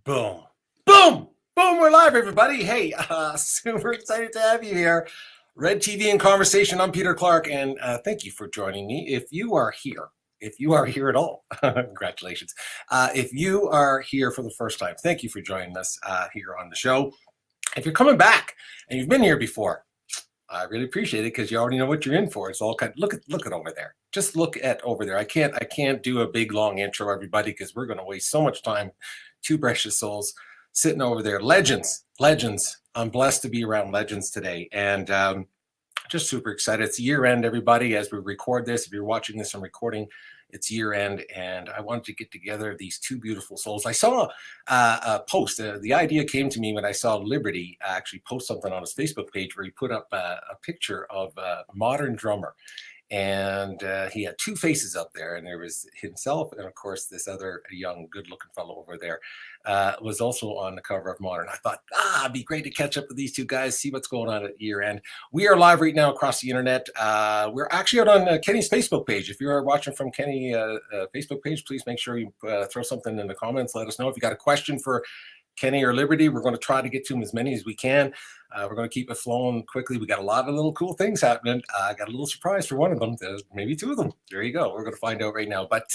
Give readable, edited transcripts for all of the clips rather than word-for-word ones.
Boom. Boom. Boom. We're live, everybody. Hey, super excited to have you here. Red TV and Conversation. I'm Peter Clark, and thank you for joining me. If you are here at all, congratulations. If you are here for the first time, thank you for joining us here on the show. If you're coming back and you've been here before, I really appreciate it because you already know what you're in for. It's all kind of, look at over there. Just look at over there. I can't do a big long intro, everybody, because we're going to waste so much time. Two precious souls sitting over there. Legends. I'm blessed to be around legends today, and just super excited. It's year end, everybody, as we record this. If you're watching this, I'm recording. It's year end, and I wanted to get together these two beautiful souls. I saw a post. The idea came to me when I saw Liberty actually post something on his Facebook page where he put up a picture of a modern drummer. And he had two faces up there, and there was himself, and of course this other young, good-looking fellow over there was also on the cover of Modern. I thought, it'd be great to catch up with these two guys, see what's going on at year end. We are live right now across the internet. We're actually out on Kenny's Facebook page. If you are watching from Kenny's Facebook page, please make sure you throw something in the comments. Let us know if you got a question for Kenny or Liberty. We're going to try to get to them as many as we can. We're going to keep it flowing quickly. We got a lot of little cool things happening. I got a little surprise for one of them, maybe two of them. There you go. We're going to find out right now. But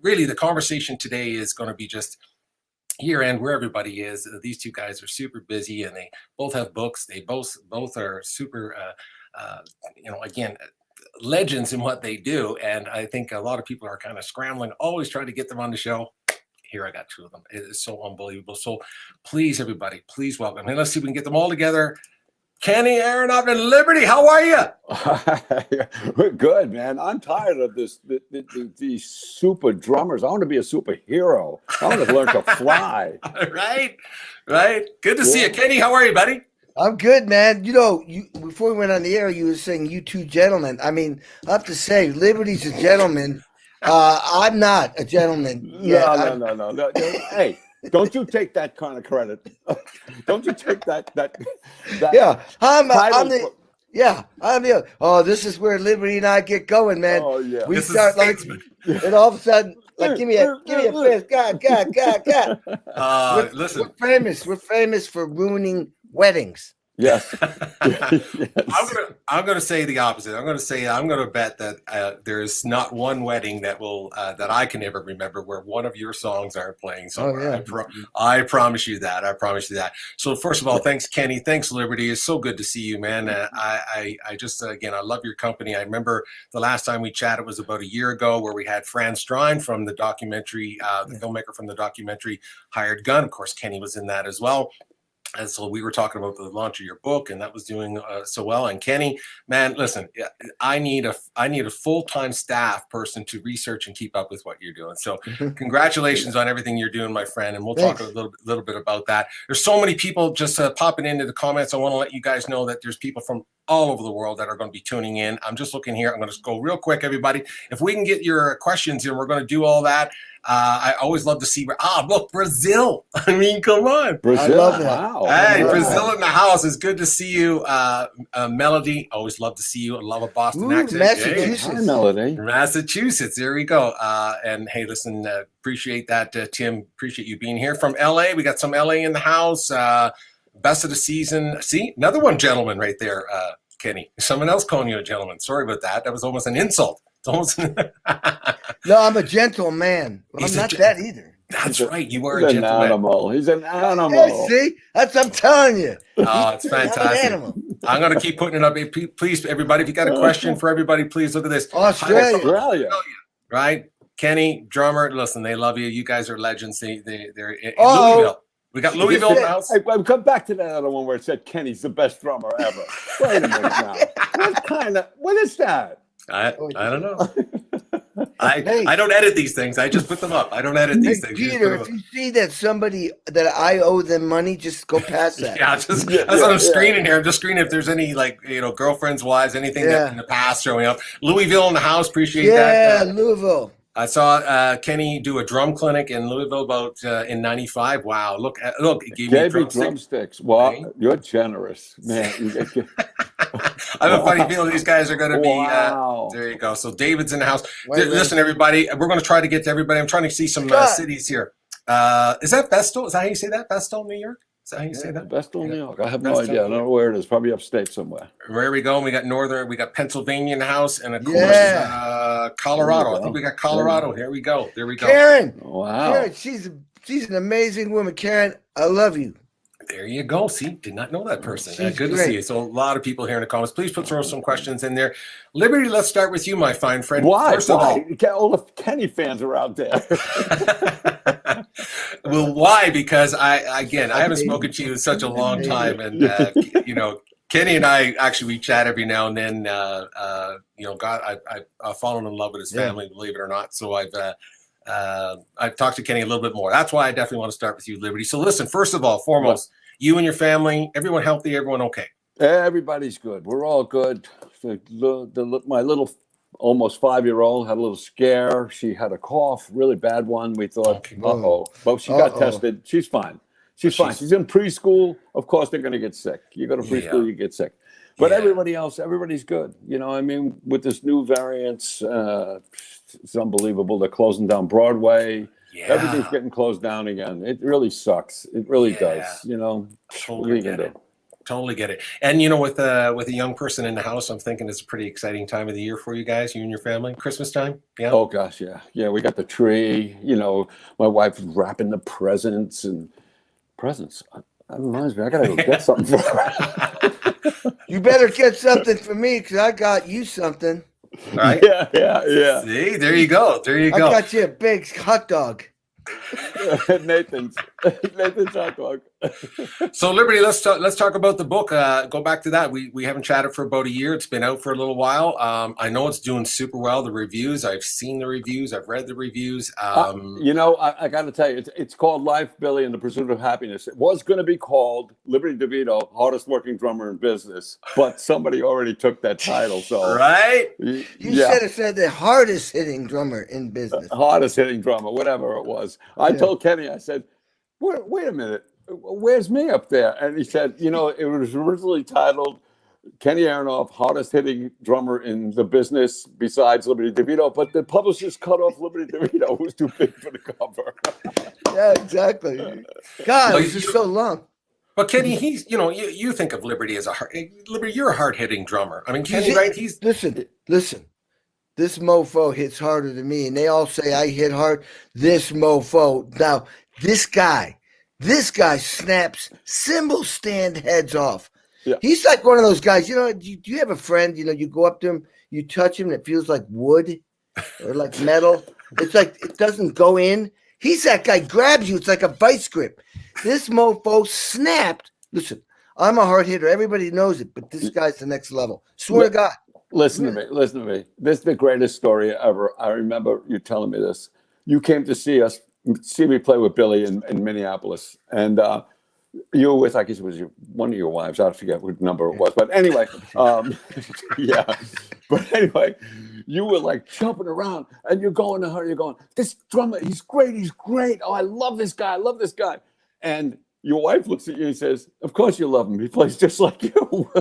really, the conversation today is going to be just year end, where everybody is. These two guys are super busy, and they both have books. They both are super, again, legends in what they do. And I think a lot of people are kind of scrambling, always trying to get them on the show. Here I got two of them. It is so unbelievable. So please, everybody, please welcome. And let's see if we can get them all together. Kenny, Aronoff, and Liberty, how are you? We're good, man. I'm tired of these super drummers. I want to be a superhero. I want to learn to fly. Right. Good to see you. Kenny, how are you, buddy? I'm good, man. You before we went on the air, you were saying you two gentlemen. I mean, I have to say, Liberty's a gentleman. I'm not a gentleman. No. Hey, don't you take that kind of credit. Don't you take that yeah, I'm the this is where Liberty and I get going, man. Oh yeah. We start and all of a sudden, give me a fist. God. Listen. We're famous for ruining weddings. Yes. I'm gonna say the opposite. I'm gonna bet that there is not one wedding that will that I can ever remember where one of your songs aren't playing somewhere. Oh, yeah. I promise you that. So first of all, thanks, Kenny. Thanks, Liberty. It's so good to see you, man. I just again, I love your company. I remember the last time we chatted was about a year ago, where we had Fran Strine from the documentary, the filmmaker from the documentary Hired Gun. Of course, Kenny was in that as well. And so we were talking about the launch of your book, and that was doing so well. And Kenny, man, listen, I need a full-time staff person to research and keep up with what you're doing. So congratulations on everything you're doing, my friend. And we'll talk a little bit about that. There's so many people just popping into the comments. I want to let you guys know that there's people from all over the world that are going to be tuning in. I'm just looking here. I'm going to go real quick, everybody. If we can get your questions in, we're going to do all that. I always love to see look, Brazil. I mean, come on. Brazil. I love that. Wow. Hey, Brazil in the house. It's good to see you. Melody, always love to see you. I love a Boston accent. Massachusetts. Hi, Melody. Massachusetts. There we go. And hey, listen, appreciate that, Tim. Appreciate you being here. From LA, we got some LA in the house. Best of the season. See, another one gentleman right there, Kenny. Someone else calling you a gentleman. Sorry about that. That was almost an insult. It's almost No, I'm a gentleman. I'm not that either. That's right. You are He's a an gentleman. animal. He's an animal. Hey, see? I'm telling you. Oh, it's fantastic. I'm an animal. I'm going to keep putting it up. Please, everybody, if you got a question for everybody, please look at this. Australia. Right? Kenny, drummer, listen, they love you. You guys are legends. They're in Louisville. We got Louisville in the house. Hey, well, come back to that other one where it said Kenny's the best drummer ever. Wait a minute now. What is that? I don't know. I don't edit these things. I just put them up. I don't edit these things. Peter, if you see that somebody that I owe them money, just go past that. That's what I'm screening here. I'm just screening if there's any girlfriends, wives, anything that in the past showing up. Louisville in the house. Appreciate that. Yeah, Louisville. I saw Kenny do a drum clinic in Louisville about in '95. Wow, look, it gave me drumsticks. Well, right? You're generous, man. I have a funny feeling these guys are going to be. Wow. There you go. So David's in the house. Listen, everybody, we're going to try to get to everybody. I'm trying to see some cities here. Is that Vestal? Is that how you say that? Vestal, New York? Is that how you say that? Vestal, New York. I have no Vestal. idea. I don't know where it is. Probably upstate somewhere. Where we go? We got Northern, we got Pennsylvania in the house, and of Yeah. course, Colorado. There you I think go. we got Colorado. Here we go. There we go. Karen. Wow. Karen, she's an amazing woman. Karen, I love you. There you go. See, did not know that person. She's Good to great. see you. So a lot of people here in the comments. Please throw some questions in there. Liberty, let's start with you, my fine friend. Why? First of all, All the Kenny fans are out there. well, why? Because I haven't spoken to you in such a long time, and Kenny and I actually we chat every now and then. God, I've fallen in love with his family, believe it or not. So I've talked to Kenny a little bit more. That's why I definitely want to start with you, Liberty. So listen, first of all, foremost, you and your family, everyone healthy, everyone okay? Everybody's good. We're all good. My little almost 5-year-old had a little scare. She had a cough, really bad one. We thought, but she got tested. She's fine. She's fine. She's in preschool. Of course, they're going to get sick. You go to preschool, you get sick. But everybody else, everybody's good. I mean, with this new variants, it's unbelievable. They're closing down Broadway. Yeah. Everything's getting closed down again. It really sucks. It really does. Totally get it. Totally get it. And with a young person in the house, I'm thinking it's a pretty exciting time of the year for you guys, you and your family. Christmas time. Yeah. Oh gosh, yeah. Yeah, we got the tree. My wife wrapping the presents and presents. That reminds me, I gotta go get something for her. You better get something for me because I got you something. All right. Yeah. See, there you go. I got you a big hot dog. Nathan's hot dog. So Liberty, let's talk about the book. Go back to that. We haven't chatted for about a year. It's been out for a little while. I know it's doing super well. The reviews, I've seen the reviews. I've read the reviews. I got to tell you, it's called Life, Billy, and the Pursuit of Happiness. It was going to be called Liberty DeVitto, hardest working drummer in business, but somebody already took that title. So right, you should have said the hardest hitting drummer in business. Hardest hitting drummer, whatever it was. I told Kenny, I said, wait a minute. Where's me up there? And he said, it was originally titled Kenny Aronoff, hardest hitting drummer in the business besides Liberty DeVitto, but the publishers cut off Liberty DeVitto, who's too big for the cover. Yeah, exactly. God, this is so long. But Kenny, he's, you think of Liberty as Liberty, you're a hard hitting drummer. I mean, Kenny, right? Listen. This mofo hits harder than me, and they all say I hit hard. This mofo. Now, this guy snaps cymbal stand heads off. Yeah. He's like one of those guys. Do you have a friend? You go up to him, you touch him, and it feels like wood or like metal. It's like it doesn't go in. He's that guy. Grabs you. It's like a vice grip. This mofo snapped. Listen, I'm a hard hitter. Everybody knows it, but this guy's the next level. Swear to God. Listen to me. This is the greatest story ever. I remember you telling me this. You came to see me play with Billy in Minneapolis. And you were with, I guess it was one of your wives. I forget what number it was. But anyway, But anyway, you were like jumping around and you're going to her. You're going, this drummer, he's great. Oh, I love this guy. And your wife looks at you and says, of course you love him. He plays just like you.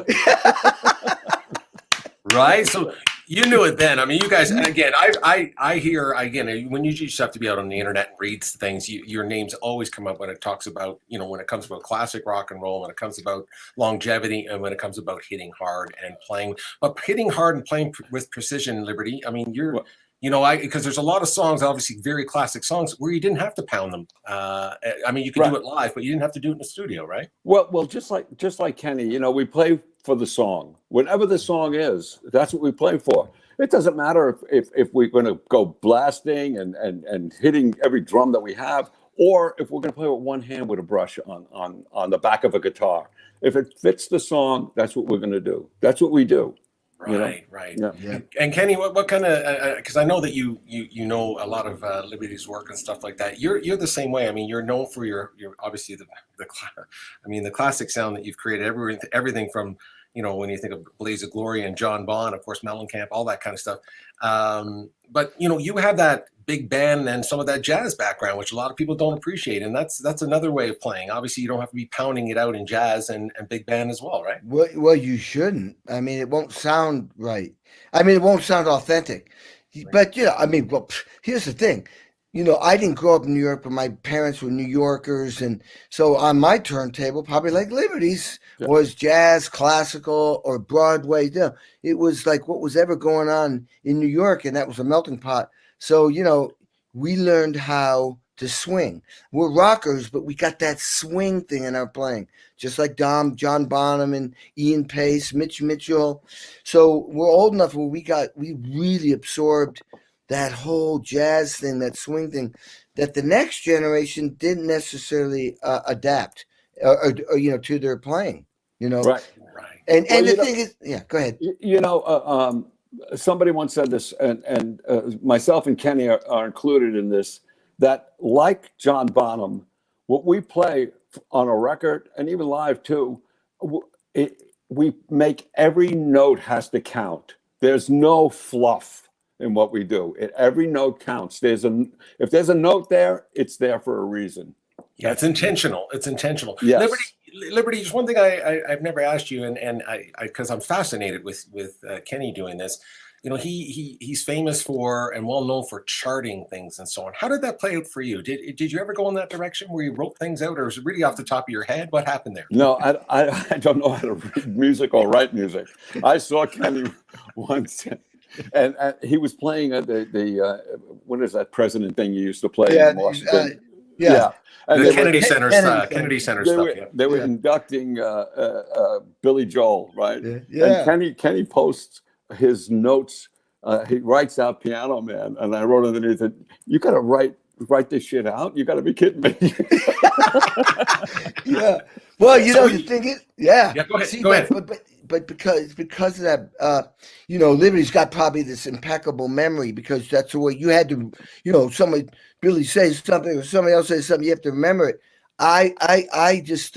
Right. So you knew it then. I mean, you guys, and again, I hear, again, when you just have to be out on the internet and read things, your names always come up when it talks about, when it comes about classic rock and roll, when it comes about longevity, and when it comes about hitting hard and playing, but hitting hard and playing with precision, Liberty. I mean, because there's a lot of songs, obviously very classic songs, where you didn't have to pound them. I mean, you could do it live, but you didn't have to do it in the studio, right? Well, just like Kenny, we play for the song. Whatever the song is, that's what we play for. It doesn't matter if we're going to go blasting and hitting every drum that we have, or if we're going to play with one hand with a brush on the back of a guitar. If it fits the song, that's what we're going to do. That's what we do. Right. Yeah. And Kenny, what kind of? Because I know that you know a lot of Liberty's work and stuff like that. You're the same way. I mean, you're known for your obviously the classic sound that you've created. Everything from when you think of Blaze of Glory and John Bonn, of course, Mellencamp, all that kind of stuff. But you have that big band and some of that jazz background, which a lot of people don't appreciate, and that's another way of playing. Obviously, you don't have to be pounding it out in jazz and big band as well, right? Well, you shouldn't. I mean, it won't sound right. I mean, it won't sound authentic. But here's the thing. I didn't grow up in New York, but my parents were New Yorkers, and so on my turntable, probably like Liberty's, was jazz, classical, or Broadway. It was like what was ever going on in New York, and that was a melting pot. So we learned how to swing. We're rockers, but we got that swing thing in our playing, just like John Bonham and Ian Pace, Mitch Mitchell. So we're old enough where we really absorbed that whole jazz thing, that swing thing, that the next generation didn't necessarily adapt or to their playing. Right. And the thing is, go ahead. Somebody once said this, and myself and Kenny are included in this, that like John Bonham, what we play on a record and even live too, we make every note has to count. There's no fluff in what we do. Every note counts. If there's a note there, it's there for a reason. Yeah, it's intentional. It's intentional. Yes. Liberty, just one thing I've never asked you, and I because I'm fascinated with Kenny doing this. He's famous for and well known for charting things and so on. How did that play out for you? Did you ever go in that direction where you wrote things out, or was it really off the top of your head? What happened there? No, I don't know how to read music or write music. I saw Kenny once. And he was playing at the what is that president thing you used to play in Washington? And the Kennedy Center stuff. They were inducting Billy Joel, right? Yeah. And Kenny posts his notes. He writes out Piano Man, and I wrote underneath it, "You got to write this shit out. You got to be kidding me." Yeah. Well, the thing is, Yeah. Go ahead. Go ahead. But because of that, Liberty's got probably this impeccable memory, because that's the way you had to, Billy says something or somebody else says something, you have to remember it. I just,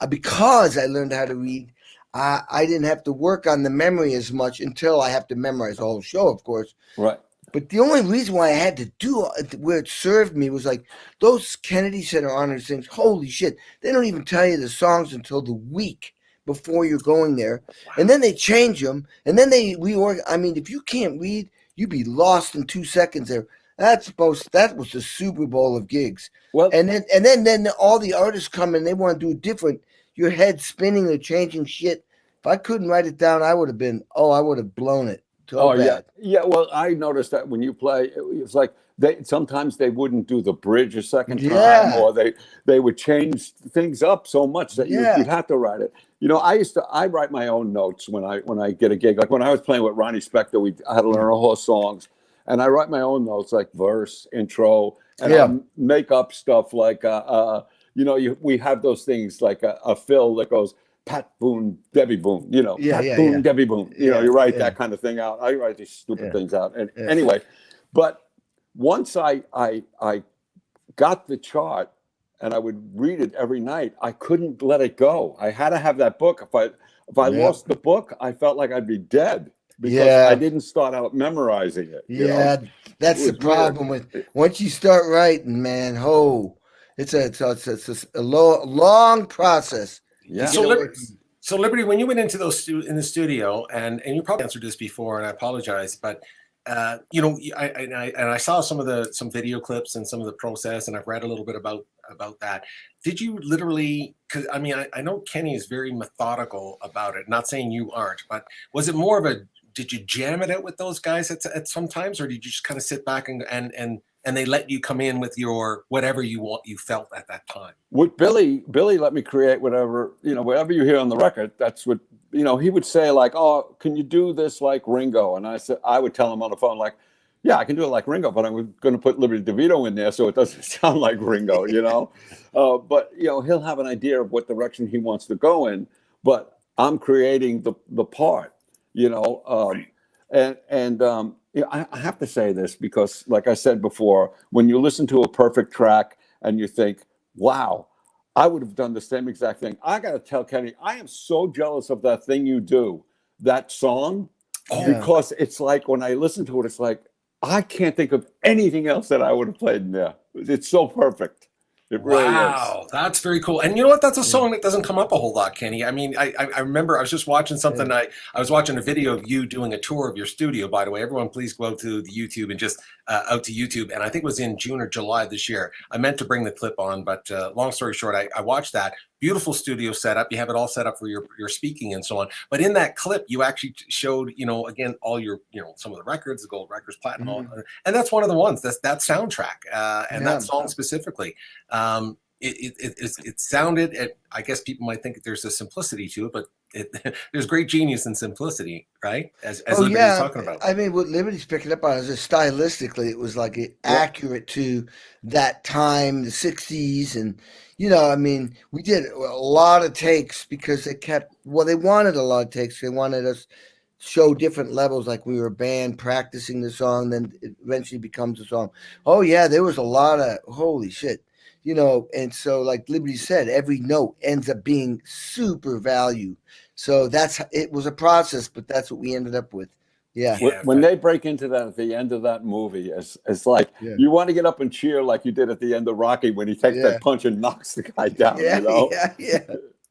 because I learned how to read, I didn't have to work on the memory as much until I have to memorize the whole show, of course. Right. But the only reason why I had to do it, where it served me, was like those Kennedy Center honors things. Holy shit. They don't even tell you the songs until the week before you're going there. And then they change them. And then they reorganize. I mean, if you can't read, you'd be lost in 2 seconds there. That was the Super Bowl of gigs. Well, and then all the artists come and they want to do different. Your head spinning, they're changing shit. If I couldn't write it down, I would have blown it. Yeah. Well, I noticed that when you play, it's like sometimes they wouldn't do the bridge a second time, or they would change things up so much that you'd have to write it. I write my own notes when I get a gig. Like when I was playing with Ronnie Spector, I had to learn all his songs, and I write my own notes, like verse, intro, and I make up stuff like we have those things like a fill that goes Pat Boone, Debbie Boone, Pat Boone, Debbie Boone. You write that kind of thing out. I write these stupid things out. And anyway, but once I got the chart and I would read it every night, I couldn't let it go. I had to have that book. If I lost the book, I felt like I'd be dead, because I didn't start out memorizing it. That's the problem with once you start writing, man. It's a long process. Yeah. So Liberty, when you went into in the studio, and you probably answered this before, and I apologize, but I saw some video clips and some of the process, and I've read a little bit about that. Did you literally? Because I know Kenny is very methodical about it. Not saying you aren't, but was it more of a? Did you jam it out with those guys at some times, or did you just kind of sit back and they let you come in with your whatever you felt at that time? With Billy let me create whatever you hear on the record. That's what he would say, like, "Oh, can you do this like Ringo?" And I would tell him on the phone, like, "Yeah, I can do it like Ringo, but I'm going to put Liberty DeVitto in there so it doesn't sound like Ringo," But he'll have an idea of what direction he wants to go in, but I'm creating the part, I have to say this because, like I said before, when you listen to a perfect track and you think, "Wow, I would have done the same exact thing," I got to tell Kenny, I am so jealous of that thing you do, that song, because it's like when I listen to it, it's like I can't think of anything else that I would have played in there. It's so perfect. It really is. Wow, that's very cool. And you know what? That's a song that doesn't come up a whole lot, Kenny. I mean, I remember I was just watching something. I was watching a video of you doing a tour of your studio. By the way, everyone, please go to the YouTube and just out to YouTube. And I think it was in June or July this year. I meant to bring the clip on, but long story short, I watched that. Beautiful studio setup. You have it all set up for your speaking and so on. But in that clip, you actually showed, again, all your, some of the records, the gold records, platinum, and that's one of the ones. That's that soundtrack and that song specifically. It sounded. I guess people might think there's a simplicity to it, but there's great genius in simplicity, right? As Liberty's talking about. I mean, what Liberty's picking up on is that stylistically, it was like accurate to that time, the '60s, and I mean, we did a lot of takes because they wanted a lot of takes. They wanted us show different levels, like we were a band practicing the song, then it eventually becomes a song. Oh yeah, there was a lot of holy shit. And so like Liberty said, every note ends up being super value. So it was a process, but that's what we ended up with. Yeah. When they break into that at the end of that movie, it's like you want to get up and cheer like you did at the end of Rocky when he takes that punch and knocks the guy down. Yeah.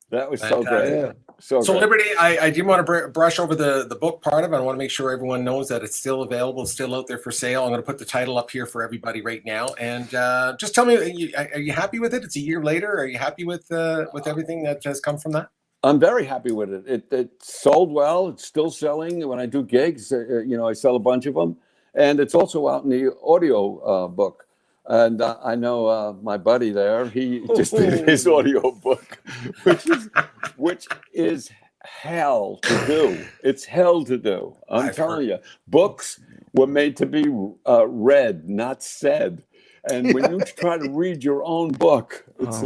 That was so great. Yeah. So Liberty, I do want to brush over the book part of it. I want to make sure everyone knows that it's still available, it's still out there for sale. I'm going to put the title up here for everybody right now. And just tell me, are you happy with it? It's a year later. Are you happy with everything that has come from that? I'm very happy with it. It sold well. It's still selling. When I do gigs, I sell a bunch of them. And it's also out in the audio book. And I know my buddy there, he just did his audio book, which is hell to do. It's hell to do. I'm telling you, books were made to be read, not said. And when you try to read your own book, it's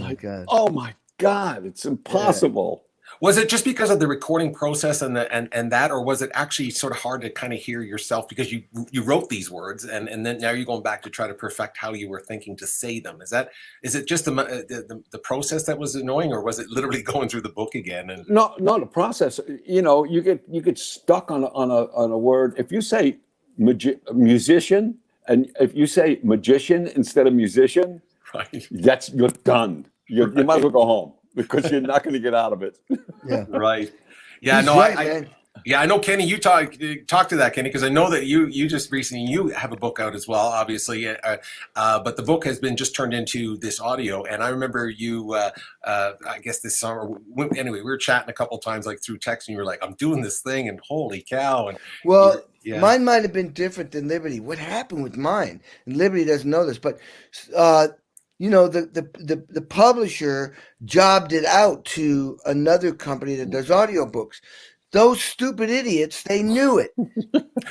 oh my God, it's impossible. Was it just because of the recording process and that, or was it actually sort of hard to kind of hear yourself because you wrote these words and then now you're going back to try to perfect how you were thinking to say them? Is it just the process that was annoying, or was it literally going through the book again? And no, the process. You get stuck on a word. If you say musician and if you say magician instead of musician, right, you're done. You might as well go home, because you're not going to get out of it. Yeah. Right. Yeah. No, I know, Kenny, you talk to that, Kenny, because I know that you just recently, you have a book out as well, obviously. But the book has been just turned into this audio. And I remember you, I guess this summer, anyway, we were chatting a couple times, like through text, and you were like, I'm doing this thing and holy cow. And mine might have been different than Liberty. What happened with mine? And Liberty doesn't know this, but, the publisher jobbed it out to another company that does audiobooks. Those stupid idiots, they knew it.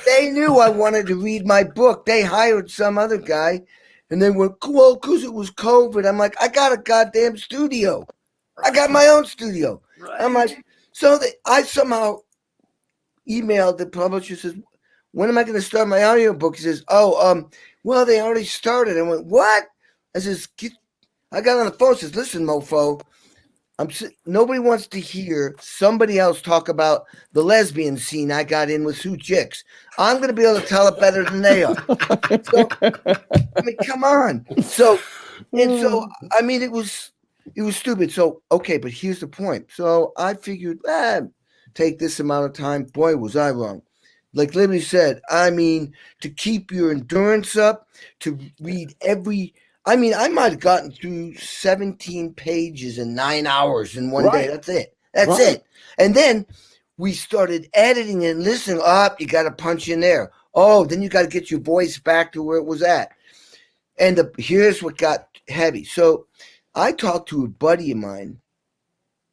They knew I wanted to read my book. They hired some other guy, and they went, well, because it was COVID. I'm like, I got a goddamn studio. I got my own studio. Right. I'm like, I somehow emailed the publisher, says, when am I going to start my audiobook? He says, well, they already started. I went, what? I says, I got on the phone, says, listen, mofo, nobody wants to hear somebody else talk about the lesbian scene I got in with two chicks. I'm going to be able to tell it better than they are. So, I mean, come on. I mean, it was stupid. So, okay, but here's the point. So I figured, take this amount of time. Boy, was I wrong. Like Liberty said, I mean, to keep your endurance up, to read I might have gotten through 17 pages in 9 hours in one day. That's it. That's it. And then we started editing and listening. You got to punch in there. Then you got to get your voice back to where it was at. And here's what got heavy. So I talked to a buddy of mine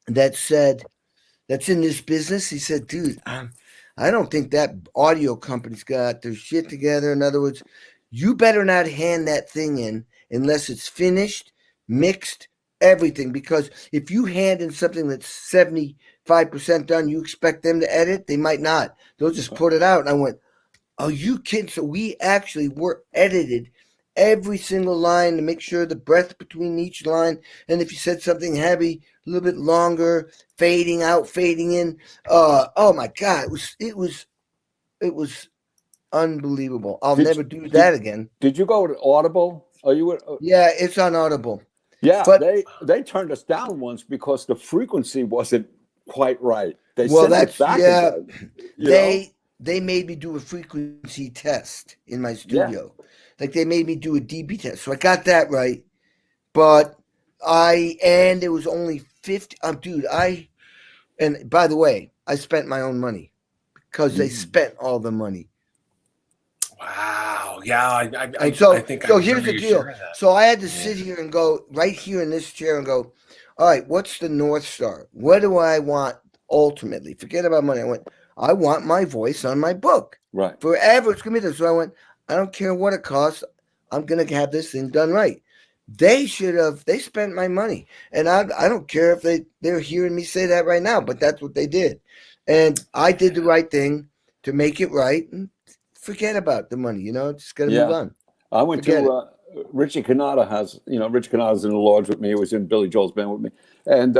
that said, that's in this business. He said, dude, I don't think that audio company's got their shit together. In other words, you better not hand that thing in unless it's finished, mixed, everything. Because if you hand in something that's 75% done, you expect them to edit, they might not. They'll just put it out. And I went, are you kidding? So we actually edited every single line to make sure the breath between each line. And if you said something heavy, a little bit longer, fading out, fading in. Oh my God, it was unbelievable. I'll never do that again. Did you go to Audible? Yeah, it's on Audible. Yeah, But they turned us down once because the frequency wasn't quite right. They well, sent it back again. You know? they made me do a frequency test in my Yeah. studio. Like they made me do a dB test. So I got that right. But and it was only 50 dude, and by the way, I spent my own money because they spent all the money. Wow. Yeah. I think so I here's remember the you deal. sharing that. So I had to sit here and go right here in this chair and go, all right, what's the North Star? What do I want ultimately? Forget about money. I want my voice on my book. Right. Forever it's gonna be there. So I went, I don't care what it costs, I'm gonna have this thing done right. They spent my money. And I don't care if they're hearing me say that right now, but that's what they did. And I did the right thing to make it right. And forget about the money, just got to move on. I went to Ritchie Canada Ritchie Canada's in the lodge with me. He was in Billy Joel's band with me. And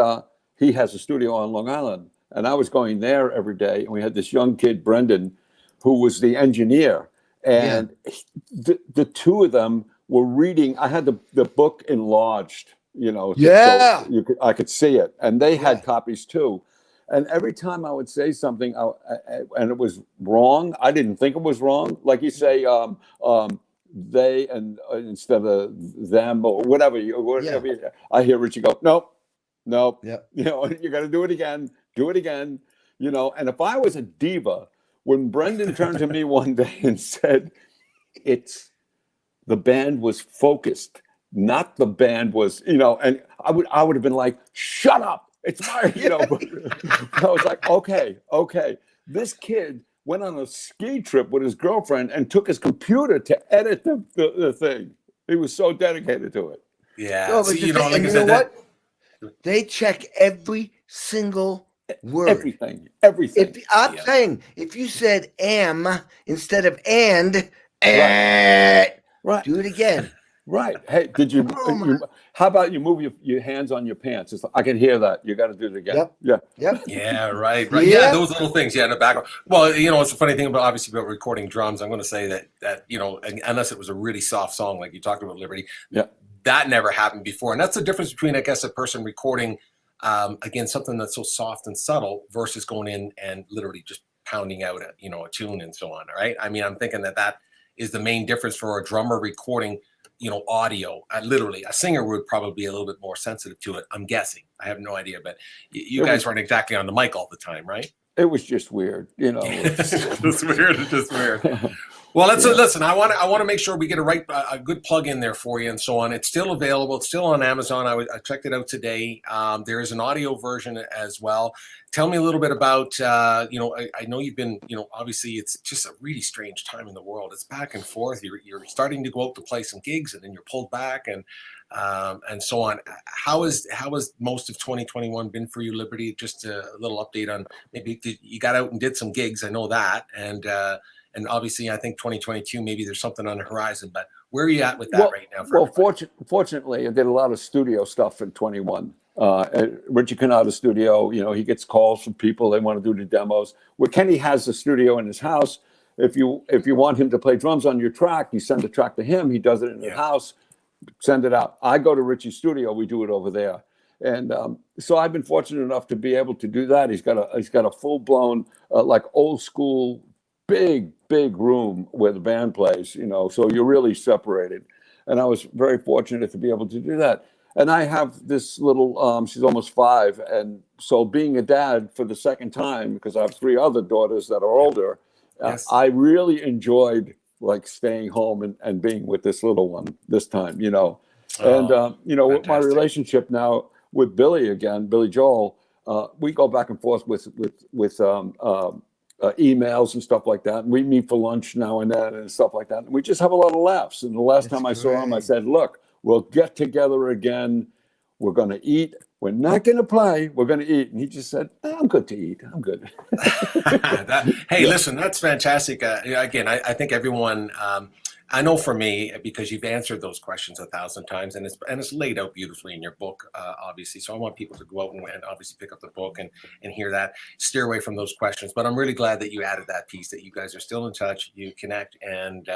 he has a studio on Long Island. And I was going there every day. And we had this young kid, Brendan, who was the engineer. And the two of them were reading. I had the book enlarged, so I could see it. And they had copies too. And every time I would say something and it was wrong, I didn't think it was wrong. Like you say, they and instead of them or whatever. I hear Richie go, nope. Yeah. You got to do it again. Do it again. And if I was a diva, when Brendan turned to me one day and said, the band was focused, not the band was, and I would have been like, shut up. It's my, but I was like, okay. This kid went on a ski trip with his girlfriend and took his computer to edit the thing. He was so dedicated to it. Yeah. No, but you know what? They check every single word. Everything. I'm saying, if you said am instead of and, right. do it again. Right. Hey, did you? How about you move your hands on your pants? I can hear that. You got to do it again. Yep. Yeah. Right. Yeah. Yeah. Those little things. Yeah. In the background. Well, it's a funny thing about recording drums. I'm going to say that unless it was a really soft song like you talked about, Liberty. Yeah. That never happened before, and that's the difference between, I guess, a person recording again something that's so soft and subtle versus going in and literally just pounding out a tune and so on. Right. I mean, I'm thinking that is the main difference for a drummer recording. Audio. Literally, a singer would probably be a little bit more sensitive to it. I'm guessing. I have no idea, but you guys weren't exactly on the mic all the time, right? It was just weird, It's just weird. Well, listen. I want to make sure we get a good plug in there for you and so on. It's still available. It's still on Amazon. I checked it out today. There is an audio version as well. Tell me a little bit about, I know you've been, obviously it's just a really strange time in the world. It's back and forth. You're starting to go out to play some gigs and then you're pulled back and so on. How has most of 2021 been for you, Liberty? Just a little update on maybe you got out and did some gigs. I know that. And obviously I think 2022, maybe there's something on the horizon, but where are you at with that right now? Fortunately, I did a lot of studio stuff in 21. At Ritchie Canada studio, he gets calls from people, they want to do the demos. Where Kenny has the studio in his house, if you want him to play drums on your track, you send the track to him, he does it in his house, send it out. I go to Ritchie's studio, we do it over there. And so I've been fortunate enough to be able to do that. He's got a full-blown, like old school, big room where the band plays, so you're really separated. And I was very fortunate to be able to do that. And I have this little, she's almost 5. And so being a dad for the second time, because I have 3 other daughters that are older, I really enjoyed like staying home and being with this little one this time, And, with my relationship now with Billy Joel, we go back and forth with emails and stuff like that. And we meet for lunch now and then and stuff like that. And we just have a lot of laughs. And the last time I saw him, I said, look, we'll get together again. We're going to eat. We're not going to play. We're going to eat. And he just said, I'm good to eat. I'm good. Listen, that's fantastic. Again, I think everyone, I know for me, because you've answered those questions 1,000 times, and it's laid out beautifully in your book, obviously. So I want people to go out and obviously pick up the book and hear that, steer away from those questions. But I'm really glad that you added that piece, that you guys are still in touch, you connect, and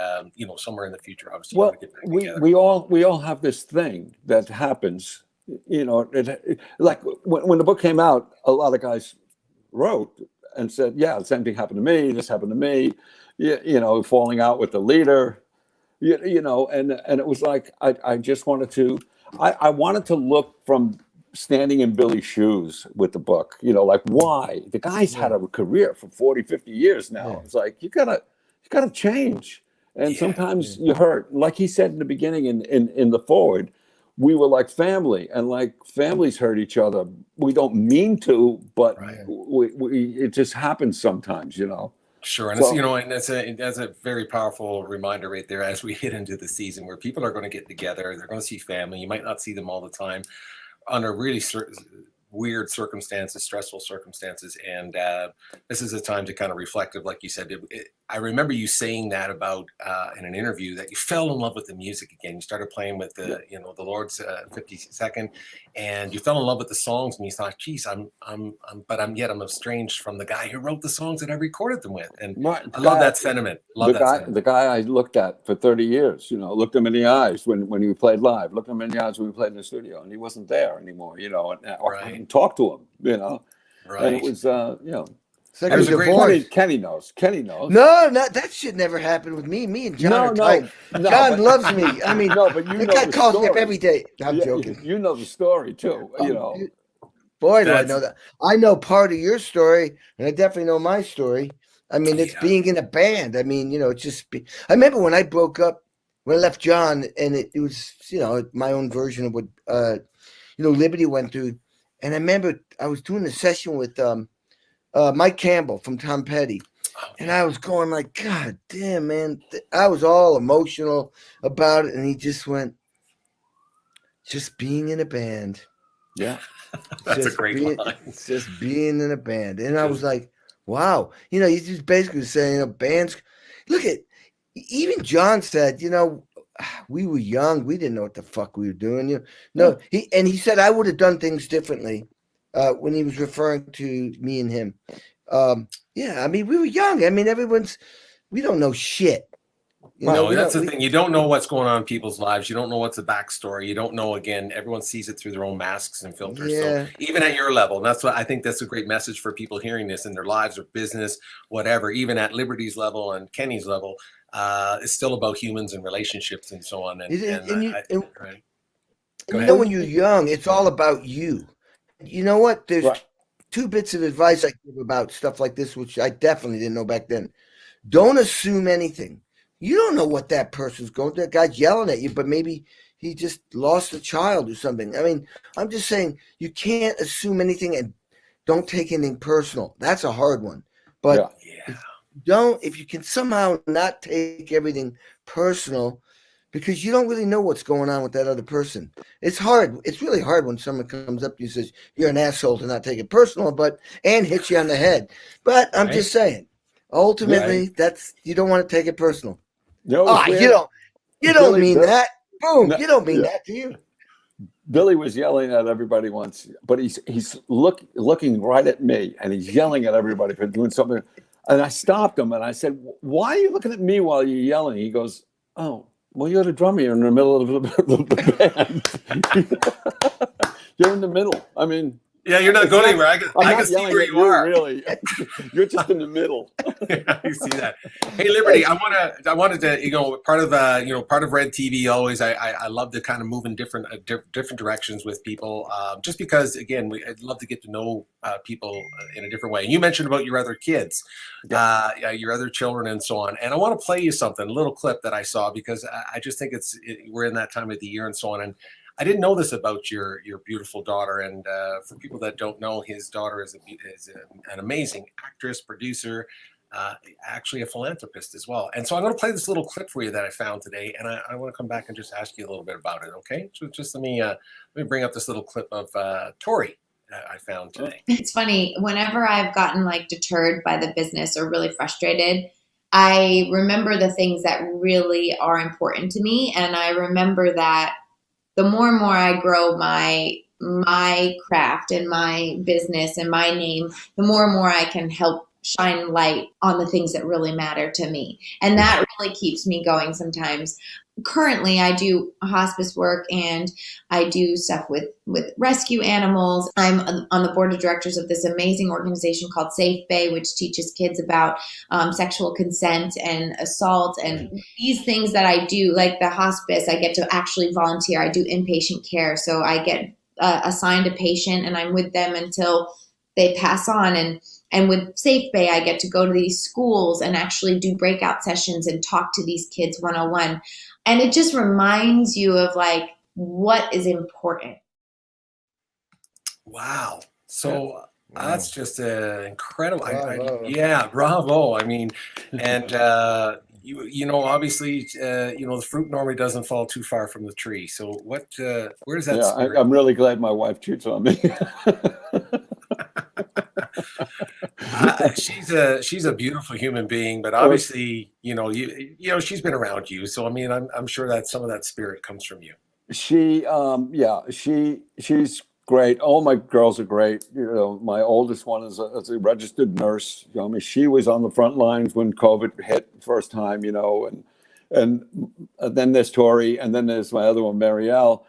somewhere in the future, obviously, Well, get back together. we all have this thing that happens. Like when the book came out, a lot of guys wrote and said, "Yeah, the same thing happened to me. This happened to me." Falling out with the leader. And it was like I just wanted to. I wanted to look from standing in Billy's shoes with the book. Like, why? The guy's had a career for 40, 50 years now. Yeah. It's like you gotta change. And sometimes you hurt. Like he said in the beginning in the forward, we were like family, and like families hurt each other. We don't mean to, but it just happens sometimes, Sure, and that's a very powerful reminder right there as we hit into the season where people are going to get together. They're going to see family. You might not see them all the time under really weird circumstances, stressful circumstances, and this is a time to kind of reflective, like you said. I remember you saying that about in an interview that you fell in love with the music again. You started playing with the the Lord's 52nd, and you fell in love with the songs, and you thought, "Geez, I'm estranged from the guy who wrote the songs that I recorded them with." And I love that sentiment. The guy I looked at for 30 years, looked him in the eyes when we played live, looked him in the eyes when we played in the studio, and he wasn't there anymore, or I didn't talk to him, Right. And it was, It's like That was a a great divorce. Kenny knows. No, that shit never happened with me. Me and John are tight. John loves me. I mean, but that guy calls me up every day. I'm joking. You know the story too, Boy, do I know that. I know part of your story, and I definitely know my story. I mean, it's being in a band. I mean, it's just. I remember when I broke up, when I left John, and it was, my own version of what, Liberty went through. And I remember I was doing a session with Mike Campbell from Tom Petty. And I was going like, God damn, man. I was all emotional about it. And he just went, just being in a band. Yeah. That's a great line. Just being in a band. And I was like, wow. He's just basically saying, bands, look at, even John said, we were young. We didn't know what the fuck we were doing. He said I would have done things differently when he was referring to me and him. I mean, we were young. I mean, we don't know shit. That's the thing. You don't know what's going on in people's lives. You don't know what's the backstory. You don't know, again, everyone sees it through their own masks and filters. Yeah. So even at your level, and that's what I think that's a great message for people hearing this in their lives or business, whatever, even at Liberty's level and Kenny's level, it's still about humans and relationships and so on. When you're young, it's all about you. You know what? There's two bits of advice I give about stuff like this, which I definitely didn't know back then. Don't assume anything. You don't know what that person's going through. That guy's yelling at you, but maybe he just lost a child or something. I mean, I'm just saying you can't assume anything and don't take anything personal. That's a hard one. But if you can somehow not take everything personal, because you don't really know what's going on with that other person. It's hard. It's really hard when someone comes up to you and says, you're an asshole, to not take it personal, and hits you on the head. But I'm just saying, ultimately, you don't want to take it personal. No, you don't mean that. Boom. You don't mean that, do you? Billy was yelling at everybody once, but he's looking right at me, and he's yelling at everybody for doing something. And I stopped him, and I said, "Why are you looking at me while you're yelling?" He goes, "Oh, well, you're the drummer. You're in the middle of the band. You're in the middle. I mean." Yeah, you're not going anywhere. I can see where you are. Really, you're just in the middle. I see that. Hey, Liberty, I wanted to, part of Red TV. Always, I love to kind of move in different directions with people, just because, again, I'd love to get to know people in a different way. And you mentioned about your other kids, your other children, and so on. And I want to play you something, a little clip that I saw, because I just think we're in that time of the year and so on. And I didn't know this about your beautiful daughter, and for people that don't know, his daughter is an amazing actress, producer, actually a philanthropist as well. And so I'm going to play this little clip for you that I found today, and I want to come back and just ask you a little bit about it. Okay, so just let me bring up this little clip of Tori I found today. It's funny. Whenever I've gotten deterred by the business or really frustrated, I remember the things that really are important to me. And I remember that the more and more I grow my craft and my business and my name, the more and more I can help shine light on the things that really matter to me. And that really keeps me going sometimes. Currently, I do hospice work and I do stuff with rescue animals. I'm on the board of directors of this amazing organization called 𝗖𝗵𝗃𝗍𝗶, which teaches kids about sexual consent and assault. And these things that I do, like the hospice, I get to actually volunteer. I do inpatient care. So I get assigned a patient and I'm with them until they pass on. And with 𝗖𝗵𝗃𝗍𝗶, I get to go to these schools and actually do breakout sessions and talk to these kids one-on-one. And it just reminds you of like what is important. Wow. So that's just incredible. Bravo. Yeah, bravo. I mean, and you know, obviously, the fruit normally doesn't fall too far from the tree. So what? Where does that? Yeah, I'm really glad my wife cheats on me. She's a beautiful human being, but obviously, she's been around you. So I mean, I'm sure that some of that spirit comes from you. She's great. All my girls are great. My oldest one is a registered nurse. I mean, she was on the front lines when COVID hit the first time. And then there's Tori, and then there's my other one, Marielle,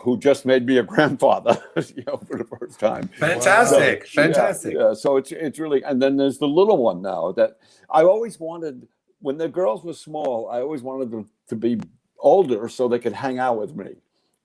who just made me a grandfather, for the first time. Fantastic, so, fantastic. Yeah, so it's really, and then there's the little one now that I always wanted. When the girls were small, I always wanted them to be older so they could hang out with me,